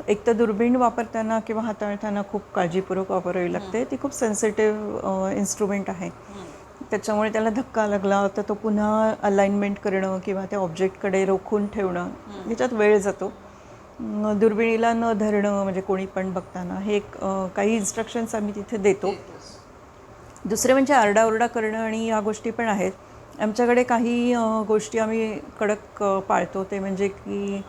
एक तर दुर्बीण वापरताना किंवा हाताळताना खूप काळजीपूर्वक वापरावी लागते. ती खूप सेन्सिटिव्ह इन्स्ट्रुमेंट आहे. त्याच्यामुळे त्याला धक्का लागला तर तो पुन्हा अलाइनमेंट करणं किंवा त्या ऑब्जेक्टकडे रोखून ठेवणं याच्यात वेळ जातो. दुर्बिणीला न धरणं म्हणजे कोणी पण बघताना हे एक काही इन्स्ट्रक्शन्स आम्ही तिथे देतो. दुसरे म्हणजे आरडाओरडा करणं आणि या गोष्टी पण आहेत. आमच्याकडे काही गोष्टी आम्ही कडक पाळतो, ते म्हणजे की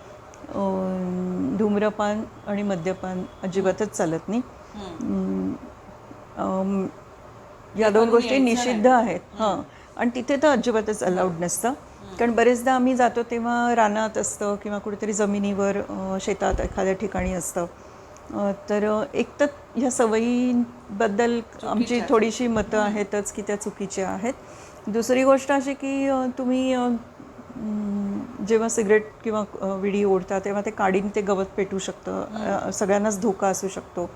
धूम्रपान आणि मद्यपान अजिबातच चालत नाही. या 2 गोष्टी निषिद्ध आहेत. हां, आणि तिथे तर अजिबातच अलाउड नसतं. कारण बरेचदा आम्ही जातो तेव्हा रानात असतं किंवा कुठेतरी जमिनीवर शेतात एखाद्या ठिकाणी असतं. तर एक तर ह्या सवयींबद्दल आमची थोडीशी मतं आहेतच की त्या चुकीच्या आहेत. दुसरी गोष्ट अशी की तुम्ही जेव्हा सिगरेट किंवा विडी ओढता तेव्हा ते काडीने ते गवत पेटू शकतं. सगळ्यांनाच धोका असू शकतो.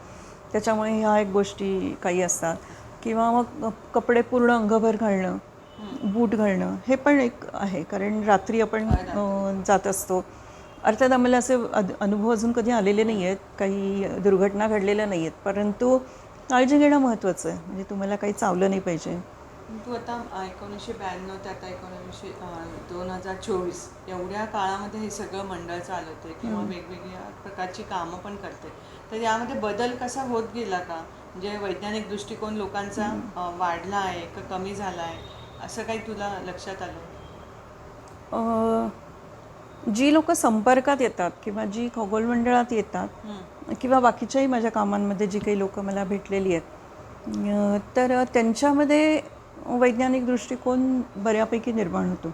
त्याच्यामुळे ह्या एक गोष्टी काही असतात. किंवा मग कपडे पूर्ण अंगभर घालणं, बूट घालणं हे पण एक आहे, कारण रात्री आपण जात असतो. अर्थात आम्हाला असे अनुभव अजून कधी आलेले नाही आहेत, काही दुर्घटना घडलेल्या नाही आहेत, परंतु काळजी घेणं महत्त्वाचं आहे. म्हणजे तुम्हाला काही चावलं नाही पाहिजे. तू आता 1992 ते आता 2024 एवढ्या काळामध्ये हे सगळं मंडळ चालवते किंवा वेगवेगळ्या प्रकारची कामं पण करते, तर यामध्ये बदल कसा होत गेला का? म्हणजे वैज्ञानिक दृष्टिकोन लोकांचा वाढला आहे का कमी झाला आहे, असं काही तुला लक्षात आलं? जी लोक संपर्कात येतात किंवा जी खगोल मंडळात येतात किंवा बाकीच्याही माझ्या कामांमध्ये जी काही लोक मला भेटलेली आहेत, तर त्यांच्यामध्ये वैज्ञानिक दृष्टिकोन बऱ्यापैकी निर्माण होतो,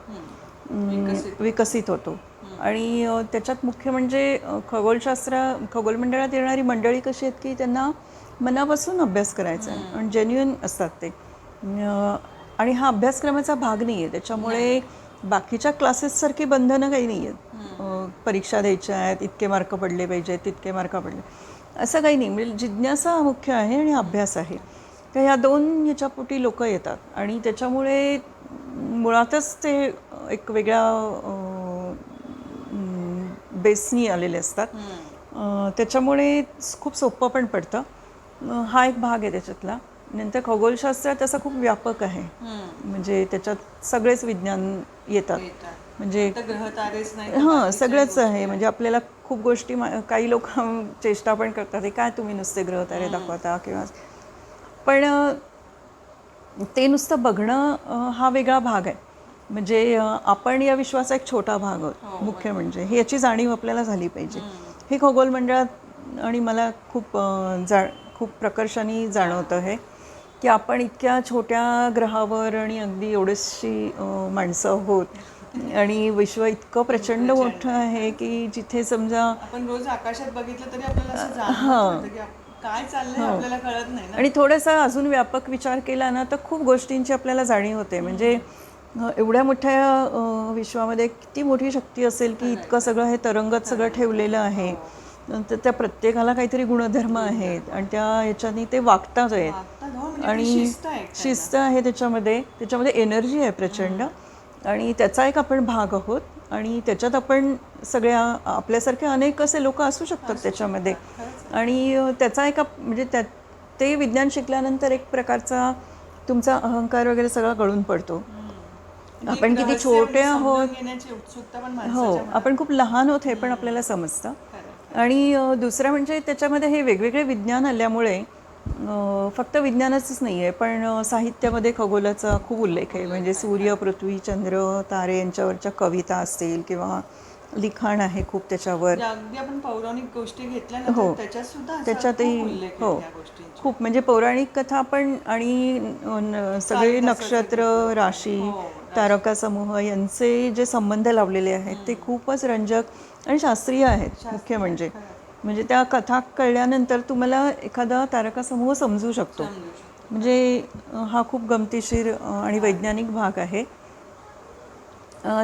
विकसित होतो. आणि त्याच्यात मुख्य म्हणजे खगोल मंडळात येणारी मंडळी कशी आहेत की त्यांना मनापासून अभ्यास करायचा आहे आणि जेन्युइन असतात ते. आणि हा अभ्यासक्रमाचा भाग नाही आहे, त्याच्यामुळे बाकीच्या क्लासेससारखी बंधनं काही नाही आहेत. परीक्षा द्यायच्या आहेत, इतके मार्क पडले पाहिजेत, तितके मार्क पडले, असं काही नाही. म्हणजे जिज्ञासा मुख्य आहे आणि अभ्यास आहे. तर ह्या 2 ह्याच्यापोटी लोक येतात आणि त्याच्यामुळे मुळातच ते एक वेगळ्या बेसनी आलेले असतात. त्याच्यामुळे खूप सोपं पण पडतं. हा एक भाग आहे त्याच्यातला. नंतर खगोलशास्त्र तसं खूप व्यापक आहे, म्हणजे त्याच्यात सगळेच विज्ञान येतात. म्हणजे ग्रहतारेच नाही, हां, सगळंच आहे. म्हणजे आपल्याला खूप गोष्टी काही लोक चेष्टा पण करतात, काय तुम्ही नुसते ग्रहतारे दाखवता किंवा, पण ते नुसतं बघणं हा वेगळा भाग आहे. म्हणजे आपण या विश्वाचा एक छोटा भाग आहोत. मुख्य म्हणजे ही याची जाणीव आपल्याला झाली पाहिजे. हे खगोल मंडळात आणि मला खूप प्रकर्षाने जाणवतं हे, की आपण इतक्या छोट्या ग्रहावर आणि अगदी एवढीशी माणसं आहोत आणि विश्व इतकं प्रचंड मोठं आहे की जिथे समजा आपण रोज आकाशात बघितलं तरी आपल्याला असं जाणवत होतं की काय चाललंय आपल्याला कळत नाही ना. आणि थोडासा अजून व्यापक विचार केला ना तर खूप गोष्टींची आपल्याला जाणीव होते. म्हणजे एवढ्या मोठ्या विश्वामध्ये किती मोठी शक्ती असेल की इतकं सगळं हे तरंगत सगळं ठेवलेलं आहे. तर त्या प्रत्येकाला काहीतरी गुणधर्म आहेत आणि त्या ह्याच्यानी ते वागतात आहेत. वागतात हो, म्हणजे ती आणि शिस्त आहे एक शिस्त आहे त्याच्यामध्ये एनर्जी आहे प्रचंड. आणि त्याचा एक आपण भाग आहोत आणि त्याच्यात आपण सगळ्या आपल्यासारखे अनेक असे लोक असू शकतात त्याच्यामध्ये. आणि त्याचा एक म्हणजे ते विज्ञान शिकल्यानंतर एक प्रकारचा तुमचा अहंकार वगैरे सगळा गळून पडतो. आपण किती छोटे आहोत, घेण्याची उत्सुकता पण हो माणसाच्या मनात. आपण खूप लहान आहोत हे पण आपल्याला समजतं. खरं. आणि दुसरं म्हणजे त्याच्यामध्ये हे वेगवेगळे विज्ञान आल्यामुळे फक्त विज्ञानाचंच नाही आहे पण साहित्यामध्ये खगोलाचा खूप उल्लेख आहे. म्हणजे सूर्य, पृथ्वी, चंद्र, तारे यांच्यावरच्या कविता असतील किंवा लिखाण आहे खूप त्याच्यावर. म्हणजे अगदी आपण पौराणिक गोष्टी घेतल्या ना हो. तर त्याच्यात सुद्धा असा त्याच्यातही खूप उल्लेख आहे हो या गोष्टींचा. खूप म्हणजे पौराणिक कथा पण आणि सगळे नक्षत्र, राशी, तारका समूह यांचे जे संबंध लावलेले आहेत ते खूपच रंजक आणि शास्त्रीय आहेत. मुख्य म्हणजे त्या कथा कळल्यानंतर तुम्हाला एखादा तारका समूह समजू शकतो. म्हणजे हा खूप गमतीशीर आणि वैज्ञानिक भाग आहे.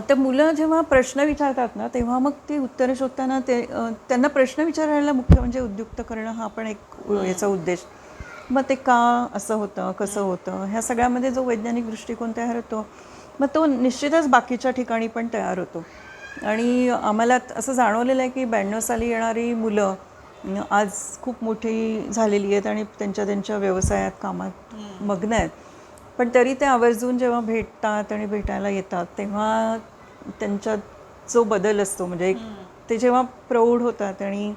तर मुलं जेव्हा प्रश्न विचारतात ना तेव्हा मग ते उत्तरं शोधताना त्यांना प्रश्न विचारायला मुख्य म्हणजे उद्युक्त करणं हा पण एक याचा उद्देश. मग ते का असं होतं, कसं होतं, ह्या सगळ्यामध्ये जो वैज्ञानिक दृष्टिकोन तयार होतो मग तो निश्चितच बाकीच्या ठिकाणी पण तयार होतो. आणि आम्हाला असं जाणवलेलं आहे की 92 साली येणारी मुलं आज खूप मोठी झालेली आहेत आणि त्यांच्या व्यवसायात, कामात मग्न आहेत. पण तरी ते आवर्जून जेव्हा भेटतात आणि भेटायला येतात तेव्हा त्यांच्यात जो बदल असतो म्हणजे ते जेव्हा प्रौढ होतात आणि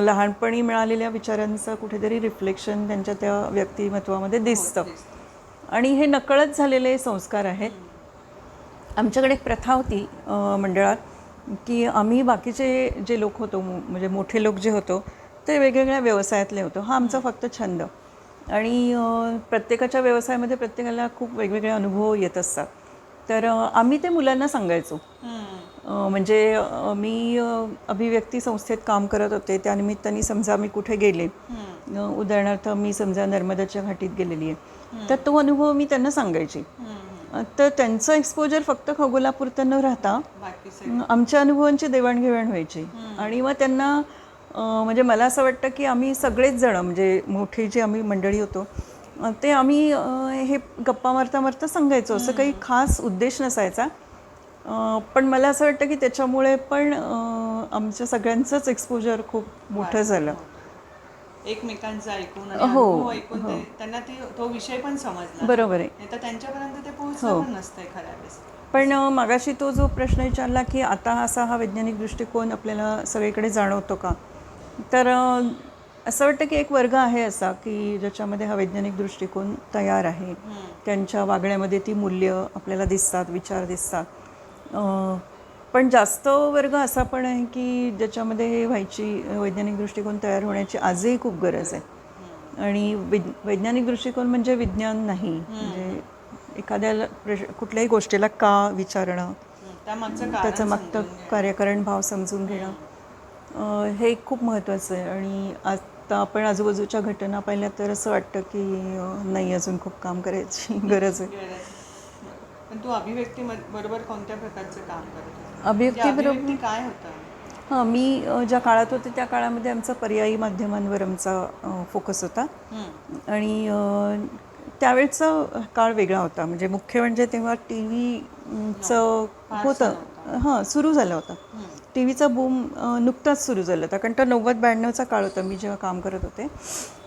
लहानपणी मिळालेल्या विचारांचं कुठेतरी रिफ्लेक्शन त्यांच्या त्या व्यक्तिमत्वामध्ये दिसतं. आणि हे नकळत झालेले संस्कार आहेत. आमच्याकडे एक प्रथा होती मंडळात की आम्ही बाकीचे जे लोक होतो म्हणजे मोठे लोक जे होतो ते वेगवेगळ्या व्यवसायातले होतो. हा आमचा फक्त छंद. आणि प्रत्येकाच्या व्यवसायामध्ये प्रत्येकाला खूप वेगवेगळे अनुभव येत असतात. तर आम्ही ते मुलांना सांगायचो. म्हणजे मी अभिव्यक्ती संस्थेत काम करत होते त्यानिमित्ताने समजा मी कुठे गेले, उदाहरणार्थ मी समजा नर्मदाच्या घाटीत गेलेली आहे तर तो अनुभव मी त्यांना सांगायचे. तर त्यांचं एक्सपोजर फक्त खगोलापुरतं न राहता आमच्या अनुभवांची देवाणघेवाण व्हायची. आणि मग त्यांना म्हणजे मला असं वाटतं की आम्ही सगळेच जण म्हणजे मोठी जी आम्ही मंडळी होतो ते आम्ही हे गप्पा मारता मारता सांगायचो. असं काही खास उद्देश नसायचा. पण मला असं वाटतं की त्याच्यामुळे पण आमच्या सगळ्यांचंच एक्सपोजर खूप मोठं झालं. एकमेकांचं ऐकून आणि अनुभव ऐकून त्यांना तो विषय पण समजला. बरोबर आहे. नाही तर त्यांच्यापर्यंत ते पोहोचलं पण नसतंय खऱ्या वेळेस. पण मागाशी तो जो प्रश्न विचारला की आता हा वैज्ञानिक दृष्टिकोन आपल्याला सगळीकडे जाणवतो का, तर असं वाटतं की एक वर्ग आहे असा की ज्याच्यामध्ये हा वैज्ञानिक दृष्टिकोन तयार आहे. त्यांच्या वागण्यामध्ये ती मूल्य आपल्याला दिसतात, विचार दिसतात. पण जास्त वर्ग असा पण आहे की ज्याच्यामध्ये हे वैज्ञानिक दृष्टिकोन तयार होण्याची आजही खूप गरज आहे. आणि वैज्ञानिक दृष्टिकोन म्हणजे विज्ञान नाही. म्हणजे एखाद्याला कुठल्याही गोष्टीला का विचारणं, त्याचं मागचं कार्यकारण भाव समजून घेणं हे खूप महत्त्वाचं आहे. आणि आता आपण आजूबाजूच्या घटना पाहिल्या तर असं वाटतं की नाही अजून खूप काम करायची गरज आहे. पण तू अभिव्यक्ती बरोबर कोणत्या प्रकारचं काम करत? अभिव्यक्ती काय होतं? हां, मी ज्या काळात होते त्या काळामध्ये आमचा पर्यायी माध्यमांवर आमचा फोकस होता. आणि त्यावेळचा काळ वेगळा होता. म्हणजे मुख्य म्हणजे तेव्हा टी व्हीचं होतं. हां, सुरू झाला होता. टी व्हीचा बूम नुकताच सुरू झाला होता. कारण तो 90-92चा काळ होता मी जेव्हा काम करत होते.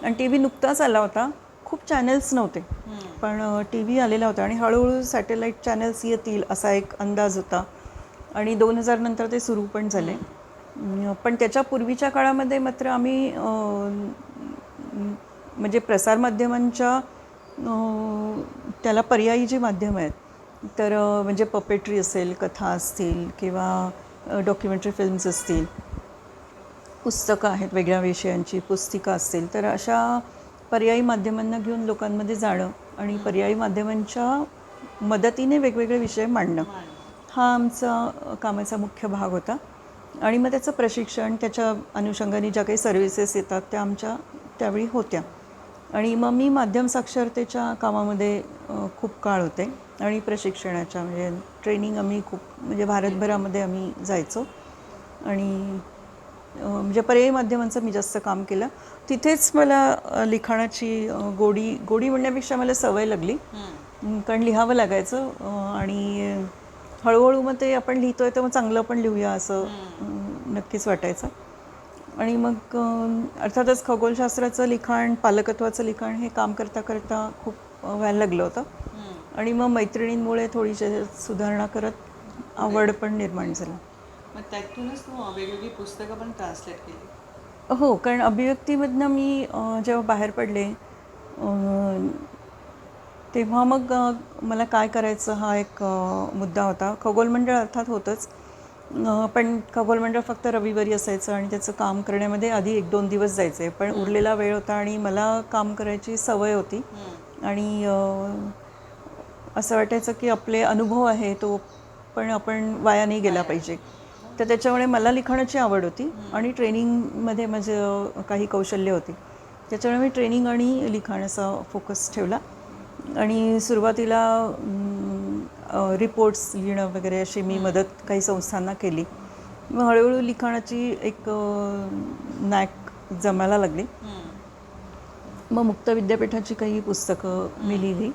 आणि टी व्ही नुकताच आला होता. खूप चॅनल्स नव्हते पण टी व्ही आलेला होता आणि हळूहळू सॅटेलाईट चॅनल्स येतील असा एक अंदाज होता. आणि 2000 नंतर ते सुरू पण झाले. पण त्याच्या पूर्वीच्या काळामध्ये मात्र आम्ही म्हणजे प्रसारमाध्यमांच्या त्याला पर्यायी जी माध्यमं आहेत तर म्हणजे पपेट्री असेल, कथा असतील किंवा डॉक्युमेंटरी फिल्म्स असतील, पुस्तकं आहेत वेगळ्या विषयांची पुस्तिका असतील, तर अशा पर्यायी माध्यमांना घेऊन लोकांमध्ये जाणं आणि पर्यायी माध्यमांच्या मदतीने वेगवेगळे विषय मांडणं हा आमचा कामाचा मुख्य भाग होता. आणि मग त्याचं प्रशिक्षण, त्याच्या अनुषंगाने ज्या काही सर्व्हिसेस येतात त्या आमच्या त्यावेळी होत्या. आणि मग मी माध्यम साक्षरतेच्या कामामध्ये खूप काळ होते आणि प्रशिक्षणाच्या म्हणजे ट्रेनिंग आम्ही खूप म्हणजे भारतभरामध्ये आम्ही जायचो. आणि म्हणजे पर्यायी माध्यमांचं मी जास्त काम केलं. तिथेच मला लिखाणाची गोडी म्हणण्यापेक्षा मला सवय लागली. कारण लिहावं लागायचं आणि हळूहळू मग ते आपण लिहितोय तर मग चांगलं पण लिहूया असं नक्कीच वाटायचं. आणि मग अर्थातच खगोलशास्त्राचं लिखाण, पालकत्वाचं लिखाण हे काम करता करता खूप व्हायला लागलं होतं. आणि मग मैत्रिणींमुळे थोडीशी सुधारणा करत आवड पण निर्माण झाली. मग त्यातूनच तू वेगवेगळी पुस्तकं पण ट्रान्सलेट केली. हो, कारण अभिव्यक्तीमधनं मी जेव्हा बाहेर पडले तेव्हा मग मला काय करायचं हा एक मुद्दा होता. खगोल मंडळ अर्थात होतंच, पण खगोल मंडळ फक्त रविवारी असायचं आणि त्याचं काम करण्यामध्ये आधी 1-2 दिवस जायचे. पण उरलेला वेळ होता आणि मला काम करायची सवय होती. आणि असं वाटायचं की आपले अनुभव आहे तो पण आपण वाया नाही गेला पाहिजे. तर त्याच्यामुळे मला लिखाणाची आवड होती आणि ट्रेनिंगमध्ये माझं काही कौशल्य होती. त्याच्यामुळे मी ट्रेनिंग आणि लिखाण असा फोकस ठेवला. आणि सुरुवातीला रिपोर्ट्स लिहिणं वगैरे अशी मी मदत काही संस्थांना केली. मग हळूहळू लिखाणाची एक नॅक जमायला लागली. मग मुक्त विद्यापीठाची काही पुस्तकं मी लिहिली.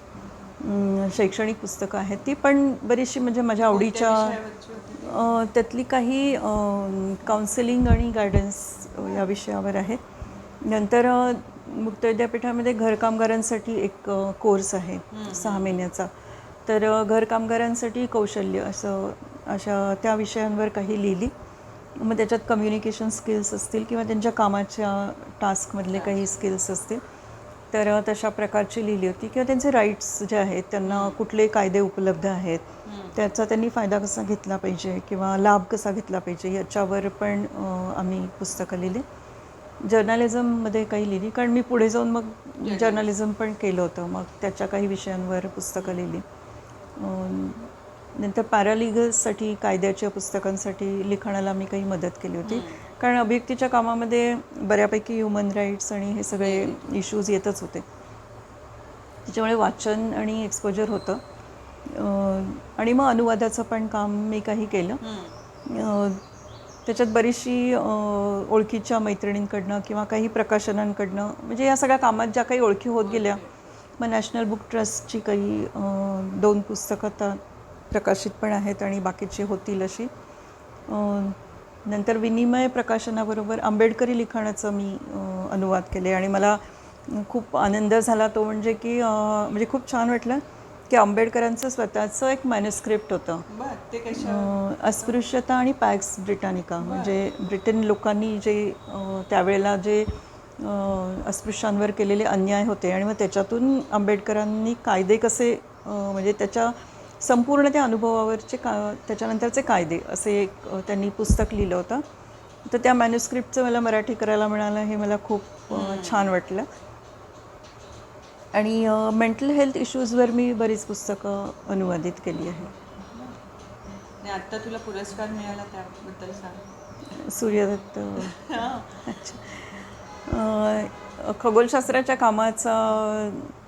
शैक्षणिक पुस्तकं आहेत ती पण बरीचशी म्हणजे माझ्या आवडीच्या त्यातली काही काउन्सिलिंग आणि गायडन्स या विषयावर आहेत. नंतर मुक्त विद्यापीठामध्ये घरकामगारांसाठी एक कोर्स आहे 6 महिन्याचा. तर घरकामगारांसाठी कौशल्य अशा त्या विषयांवर काही लिहिली. मग त्याच्यात कम्युनिकेशन स्किल्स असतील किंवा त्यांच्या कामाच्या टास्कमधले काही स्किल्स असतील तर तशा प्रकारची लिहिली होती. किंवा त्यांचे राईट्स जे आहेत, त्यांना कुठले कायदे उपलब्ध आहेत, त्याचा त्यांनी फायदा कसा घेतला पाहिजे किंवा लाभ कसा घेतला पाहिजे याच्यावर पण आम्ही पुस्तकं लिहिली. जर्नलिझममध्ये काही लिहिली, कारण मी पुढे जाऊन मग जर्नलिझम पण केलं होतं. मग त्याच्या काही विषयांवर पुस्तकं लिहिली. नंतर पॅरालिगल्ससाठी कायद्याच्या पुस्तकांसाठी लिखाणाला मी काही मदत केली होती. कारण अभिव्यक्तीच्या कामामध्ये बऱ्यापैकी ह्युमन राईट्स आणि हे सगळे इश्यूज येतच होते. त्याच्यामुळे वाचन आणि एक्सपोजर होतं. आणि मग अनुवादाचं पण काम मी काही केलं. त्याच्यात बरीचशी ओळखीच्या मैत्रिणींकडनं किंवा काही प्रकाशनांकडनं म्हणजे या सगळ्या कामात ज्या काही ओळखी होत गेल्या. मग नॅशनल बुक ट्रस्टची काही 2 पुस्तकं आता प्रकाशित पण आहेत आणि बाकीची होतील अशी. नंतर विनिमय प्रकाशनाबरोबर आंबेडकरी लिखाणाचं मी अनुवाद केले आणि मला खूप आनंद झाला तो म्हणजे की म्हणजे खूप छान वाटलं की आंबेडकरांचं स्वतःचं एक मॅन्युस्क्रिप्ट होतं. अस्पृश्यता आणि पॅक्स ब्रिटानिका म्हणजे ब्रिटन लोकांनी जे त्यावेळेला जे अस्पृश्यांवर केलेले अन्याय होते आणि मग त्याच्यातून आंबेडकरांनी कायदे कसे म्हणजे त्याच्या संपूर्ण त्या अनुभवावरचे त्याच्यानंतरचे कायदे असे एक त्यांनी पुस्तक लिहिलं होतं. तर त्या मॅन्युस्क्रिप्टचं मला मराठी करायला मिळालं हे मला खूप छान वाटलं. आणि मेंटल हेल्थ इश्यूजवर मी बरीच पुस्तकं अनुवादित केली आहे. आत्ता तुला पुरस्कार मिळाला त्याबद्दल सांग. सूर्यदत्त. खगोलशास्त्राच्या कामाचा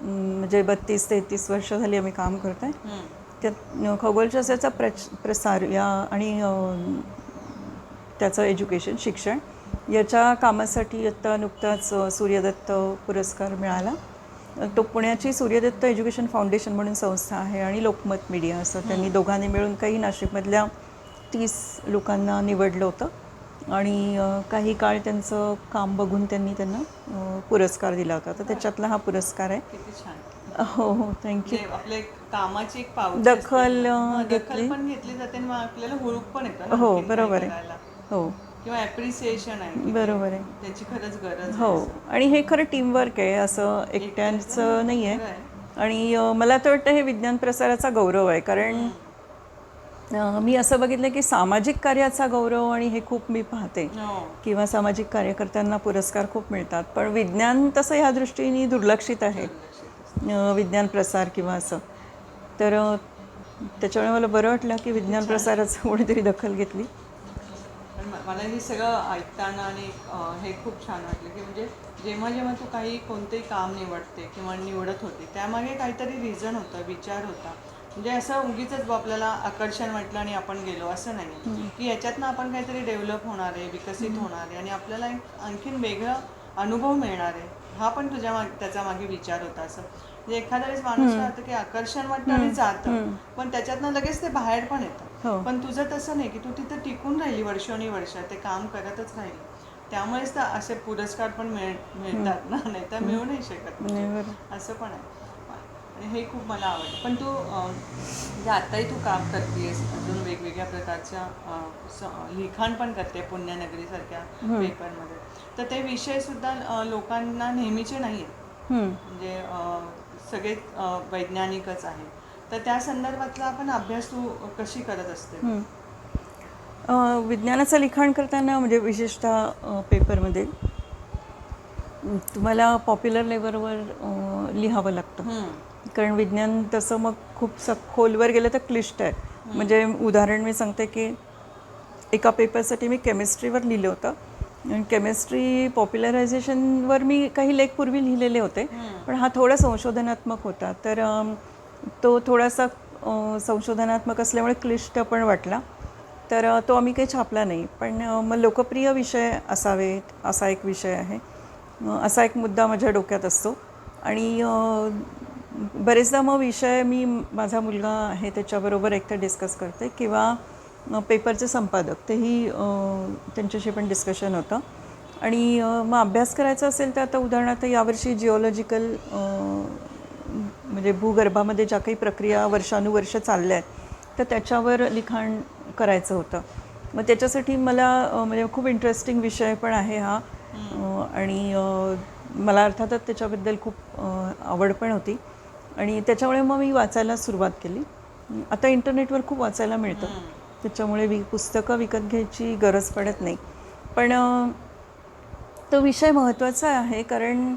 म्हणजे 32-33 वर्ष झाली आम्ही काम करत आहे. त्यात खगोलशास्त्राचा प्रसार या आणि त्याचं एज्युकेशन शिक्षण याच्या कामासाठी आत्ता नुकताच सूर्यदत्त पुरस्कार मिळाला. तो पुण्याची सूर्यदत्त एज्युकेशन फाउंडेशन म्हणून संस्था आहे आणि लोकमत मीडिया असं त्यांनी दोघांनी मिळून काही नाशिकमधल्या 30 लोकांना निवडलं होतं. आणि काही काळ त्यांचं काम बघून त्यांना पुरस्कार दिला होता. तर त्याच्यातला हा पुरस्कार आहे. किती छान. हो हो, थँक्यू. आपल्या कामाची एक पावती दखल पण घेतली जाते आणि आपल्याला हुरूप पण येतं. हो बरोबर आहे. हो किंवा ॲप्रिसिएशन आहे. बरोबर आहे. त्याची खरंच गरज हो. आणि हे खरं टीमवर्क आहे, असं एकट्याचं नाही आहे. आणि मला तर वाटतं हे विज्ञान प्रसाराचा गौरव आहे. कारण मी असं बघितलं की सामाजिक कार्याचा गौरव आणि हे खूप मी पाहते किंवा सामाजिक कार्यकर्त्यांना पुरस्कार खूप मिळतात. पण विज्ञान तसं ह्या दृष्टीने दुर्लक्षित आहे, विज्ञान प्रसार किंवा असं. तर त्याच्यामुळे मला बरं वाटलं की विज्ञान प्रसाराचं कोणीतरी दखल घेतली. पण मला हे सगळं ऐकताना आणि हे खूप छान वाटलं की म्हणजे जेव्हा जेव्हा तू कोणतंही काम निवडते किंवा निवडत होते त्यामागे काहीतरी रिझन होतं, विचार होता. म्हणजे असं उगीचच आपल्याला आकर्षण वाटलं आणि आपण गेलो असं नाही की याच्यातनं आपण काहीतरी डेव्हलप होणार आहे, विकसित होणार आहे आणि आपल्याला एक आणखीन वेगळा अनुभव मिळणार आहे. हा पण त्याचा मागे विचार होता. असं म्हणजे एखाद्या वेळेस माणूस काय होतं की आकर्षण वाटतं आणि जातं, पण त्याच्यातनं लगेच ते बाहेर पण येतं. हो. पण तुझं तसं नाही की तू तिथं टिकून राहिली वर्षोनिवर्ष, ते काम करतच राहिली. त्यामुळेच तर असे पुरस्कार पण मिळतात ना, नाही तर मिळू नाही शकत. नाही म्हणजे बरं. असं पण आहे. आणि हे खूप मला आवडतं. पण तू म्हणजे आत्ताही तू काम करतेस, अजून वेगवेगळ्या प्रकारच्या लिखाण पण करते पुण्यनगरीसारख्या पेपरमध्ये. तर ते विषयसुद्धा लोकांना नेहमीचे नाही आहेत. म्हणजे सगळे वैज्ञानिकच आहेत. तर त्या संदर्भातला आपण अभ्यास तू कशी करत असते? विज्ञानाचं लिखाण करताना म्हणजे विशेषतः पेपरमध्ये तुम्हाला पॉप्युलर लेवलवर लिहावं लागतं. कारण विज्ञान तसं मग खूप खोलवर गेलं तर क्लिष्ट आहे. म्हणजे उदाहरण मी सांगते की एका पेपरसाठी मी केमिस्ट्रीवर लिहिलं होतं आणि केमिस्ट्री पॉप्युलरायझेशनवर मी काही लेख पूर्वी लिहिलेले होते, पण हा थोडा संशोधनात्मक होता. तर तो थोडासा संशोधनात्मक असल्यामुळे क्लिष्ट पण वाटला. तर तो आम्ही काही छापला नाही. पण मग लोकप्रिय विषय असावेत असा एक विषय आहे. असा एक मुद्दा माझ्या डोक्यात असतो आणि बरेचदा मग विषय मी माझा मुलगा आहे त्याच्याबरोबर एकतर डिस्कस करते किंवा पेपरचे संपादक तेही त्यांच्याशी पण डिस्कशन होतं. आणि मग अभ्यास करायचा असेल तर आता उदाहरणार्थ यावर्षी जिओलॉजिकल म्हणजे भूगर्भामध्ये ज्या काही प्रक्रिया वर्षानुवर्ष चालल्या आहेत तर त्याच्यावर लिखाण करायचं होतं. मग त्याच्यासाठी मला म्हणजे खूप इंटरेस्टिंग विषय पण आहे हा. आणि मला अर्थातच त्याच्याबद्दल खूप आवड पण होती आणि त्याच्यामुळे मग मी वाचायला सुरुवात केली. आता इंटरनेटवर खूप वाचायला मिळतं, त्याच्यामुळे पुस्तकं विकत घ्यायची गरज पडत नाही. पण तो विषय महत्त्वाचा आहे कारण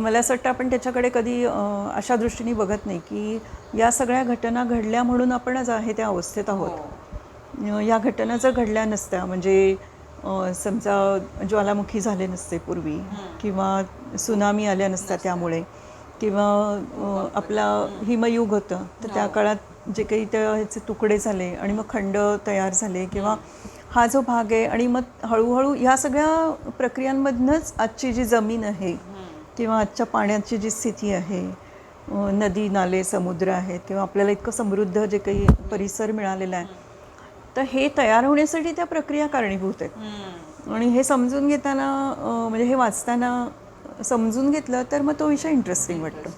मला असं वाटतं आपण त्याच्याकडे कधी अशा दृष्टीने बघत नाही की या सगळ्या घटना घडल्या म्हणून आपण आज आहे त्या अवस्थेत आहोत. या घटना जर घडल्या नसत्या म्हणजे समजा ज्वालामुखी झाले नसते पूर्वी किंवा सुनामी आल्या नसत्या त्यामुळे किंवा आपला हिमयुग होतं तर त्या काळात जे काही ह्याचे तुकडे झाले आणि मग खंड तयार झाले किंवा हा जो भाग आहे आणि मग हळूहळू ह्या सगळ्या प्रक्रियांमधनंच आजची जी जमीन आहे किंवा आजच्या पाण्याची जी स्थिती आहे, नदी नाले समुद्र आहेत किंवा आपल्याला इतकं समृद्ध जे काही परिसर मिळालेला आहे तर हे तयार होण्यासाठी त्या प्रक्रिया कारणीभूत आहेत. आणि हे समजून घेताना म्हणजे हे वाचताना समजून घेतलं तर मग तो विषय इंटरेस्टिंग वाटतो.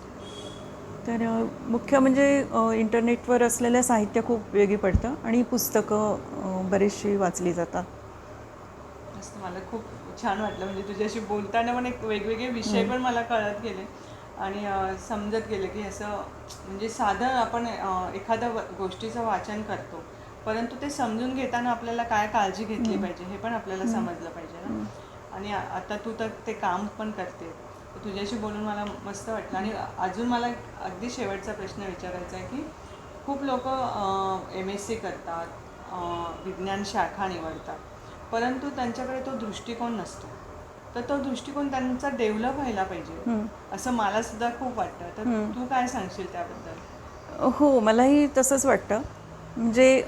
तर मुख्य म्हणजे इंटरनेटवर असलेलं साहित्य खूप वेगळी पडतं आणि पुस्तकं बरीचशी वाचली जातात. मला खूप छान वाटलं म्हणजे तुझ्याशी बोलताना पण एक वेगवेगळे विषय पण मला कळत गेले आणि समजत गेले की असं म्हणजे साधं आपण एखाद्या गोष्टीचं वाचन करतो परंतु ते समजून घेताना आपल्याला काय काळजी घेतली पाहिजे हे पण आपल्याला समजलं पाहिजे ना. आणि आता तू तर ते काम पण करते, तुझ्याशी बोलून मला मस्त वाटलं. आणि अजून मला अगदी शेवटचा प्रश्न विचारायचा आहे की खूप लोक MSc करतात, विज्ञान शाखा निवडतात, परंतु त्यांच्याकडे तो दृष्टिकोन नसतो. तर तो दृष्टिकोन त्यांचा डेव्हलप व्हायला पाहिजे असं मला सुद्धा खूप वाटतं. तर तू काय सांगशील त्याबद्दल? हो, मलाही तसंच वाटतं. म्हणजे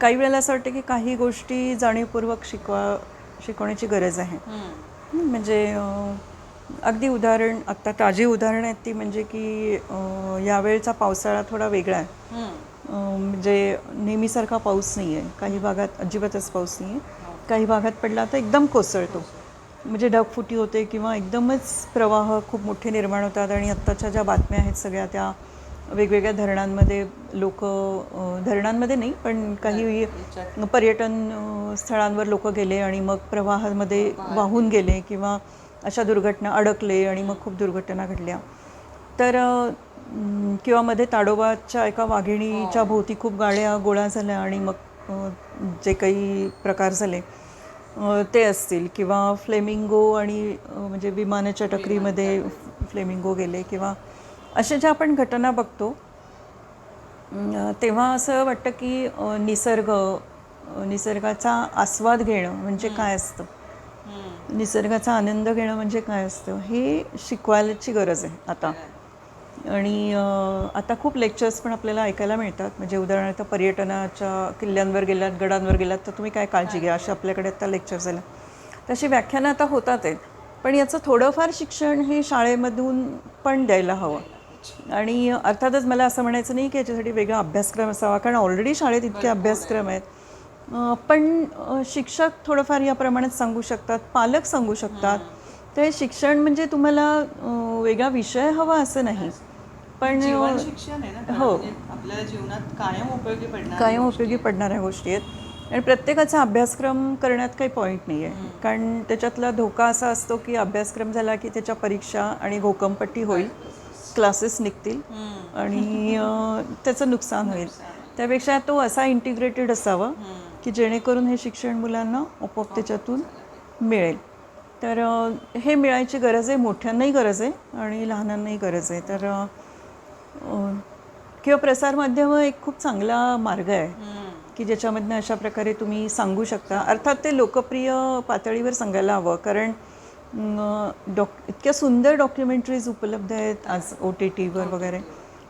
काही वेळेला असं वाटतं की काही गोष्टी जाणीवपूर्वक शिकवण्याची गरज आहे. म्हणजे अगदी उदाहरण आत्ता ताजी उदाहरणं आहेत ती म्हणजे की यावेळचा पावसाळा थोडा वेगळा आहे. म्हणजे नेहमीसारखा पाऊस नाही आहे, काही भागात अजिबातच पाऊस नाही आहे, काही भागात पडला तर एकदम कोसळतो, म्हणजे ढगफुटी होते किंवा एकदमच प्रवाह खूप मोठे निर्माण होतात. आणि आत्ताच्या ज्या बातम्या आहेत सगळ्या त्या वेगवेगळ्या धरणांमध्ये लोक धरणांमध्ये नाही पण काही पर्यटन स्थळांवर लोक गेले आणि मग प्रवाहामध्ये वाहून गेले किंवा अशा दुर्घटना अडकले आणि मग खूप दुर्घटना घडल्या. तर किंवा मध्ये ताडोबाच्या एका वाघिणीच्या भोवती खूप गाड्या गोळा झाल्या आणि मग जे काही प्रकार झाले ते असतील किंवा फ्लेमिंगो आणि म्हणजे विमानाच्या टकरीमध्ये फ्लेमिंगो गेले किंवा अशा ज्या आपण घटना बघतो तेव्हा असं वाटतं की निसर्गाचा आस्वाद घेणं म्हणजे काय असतं, निसर्गाचा आनंद घेणं म्हणजे काय असतं हे शिकवायची गरज आहे आता. आणि आता खूप लेक्चर्स पण आपल्याला ऐकायला मिळतात. म्हणजे उदाहरणार्थ पर्यटनाच्या किल्ल्यांवर गेलात, गडांवर गेलात तर तुम्ही काय काळजी घ्या, असे आपल्याकडे आता लेक्चर्स आले. तशी व्याख्यानं आता होतात आहेत. पण याचं थोडंफार शिक्षण हे शाळेमधून पण द्यायला हवं. आणि अर्थातच मला असं म्हणायचं नाही की याच्यासाठी वेगळा अभ्यासक्रम असावा, कारण ऑलरेडी शाळेत इतके अभ्यासक्रम आहेत. पण शिक्षक थोडंफार या प्रमाणात सांगू शकतात, पालक सांगू शकतात. ते शिक्षण म्हणजे तुम्हाला वेगळा विषय हवा असं नाही, पण जीवन शिक्षण आहे ना खरं, हो, म्हणजे आपल्याला जीवनात कायम उपयोगी पडणाऱ्या कायम गोष्टी उपयोगी आहेत. पडणाऱ्या गोष्टी आहेत. आणि प्रत्येकाचा अभ्यासक्रम करण्यात काही पॉईंट नाही आहे, कारण त्याच्यातला धोका असा असतो की अभ्यासक्रम झाला की त्याच्या परीक्षा आणि घोकंपट्टी होईल, क्लासेस निघतील आणि त्याचं नुकसान होईल. त्यापेक्षा तो असा इंटिग्रेटेड असावा की जेणेकरून हे शिक्षण मुलांना आपोआप त्याच्यातून मिळेल. तर हे मिळायची गरज आहे, मोठ्यांनाही गरज आहे आणि लहानांनाही गरज आहे. तर किंवा प्रसारमाध्यमं एक खूप चांगला मार्ग आहे की ज्याच्यामधनं अशा प्रकारे तुम्ही सांगू शकता. अर्थात ते लोकप्रिय पातळीवर सांगायला हवं, कारण इतक्या सुंदर डॉक्युमेंटरीज उपलब्ध आहेत आज OTTवर वगैरे,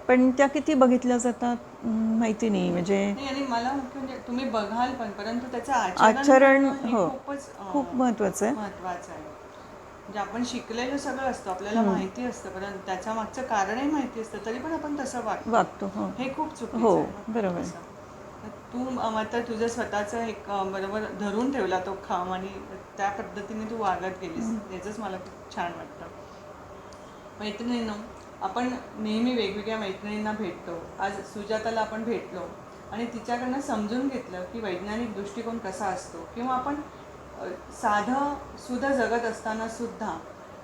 पण त्या किती बघितल्या जातात माहिती नाही. म्हणजे नाही, आणि मला मुख्य म्हणजे तुम्ही बघाल पण, परंतु त्याचं आचरण करणं हे हो खूपच खूप महत्त्वाचं आहे. महत्त्वाचं आहे. म्हणजे आपण शिकलेलं सगळं असतं, आपल्याला माहिती असतं, परंतु त्याच्या मागचं कारणही माहिती असतं, तरी पण आपण तसं वागतो. वागतो. हो हे खूप चुकीचं हो, आहे ना बरोबर आहे. तसं. तू मात्र तुझं स्वतःचं एक बरोबर धरून ठेवला तो खाम, आणि त्या पद्धतीने तू वागत गेलीस, याचंच मला खूप छान वाटतं. मैत्रिणींनो, आपण नेहमी वेगवेगळ्या मैत्रिणींना भेटतो. आज सुजाताला आपण भेटलो आणि तिच्याकडनं समजून घेतलं की वैज्ञानिक दृष्टिकोन कसा असतो, किंवा आपण साधं सुद्धा जगत असताना सुद्धा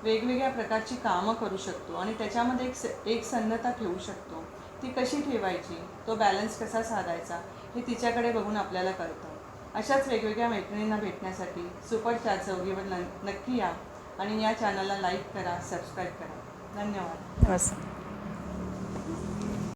वेगवेगळ्या प्रकारची कामं करू शकतो आणि त्याच्यामध्ये एक सन्नता ठेवू शकतो. ती कशी ठेवायची, तो बॅलन्स कसा साधायचा, हे तिच्याकडे बघून आपल्याला कळतं. अशाच वेगवेगळ्या मैत्रिणींना भेटण्यासाठी सुपर 4 चौघीवर नक्की या आणि या चॅनलला लाईक करा, सबस्क्राईब करा. धन्यवाद. असं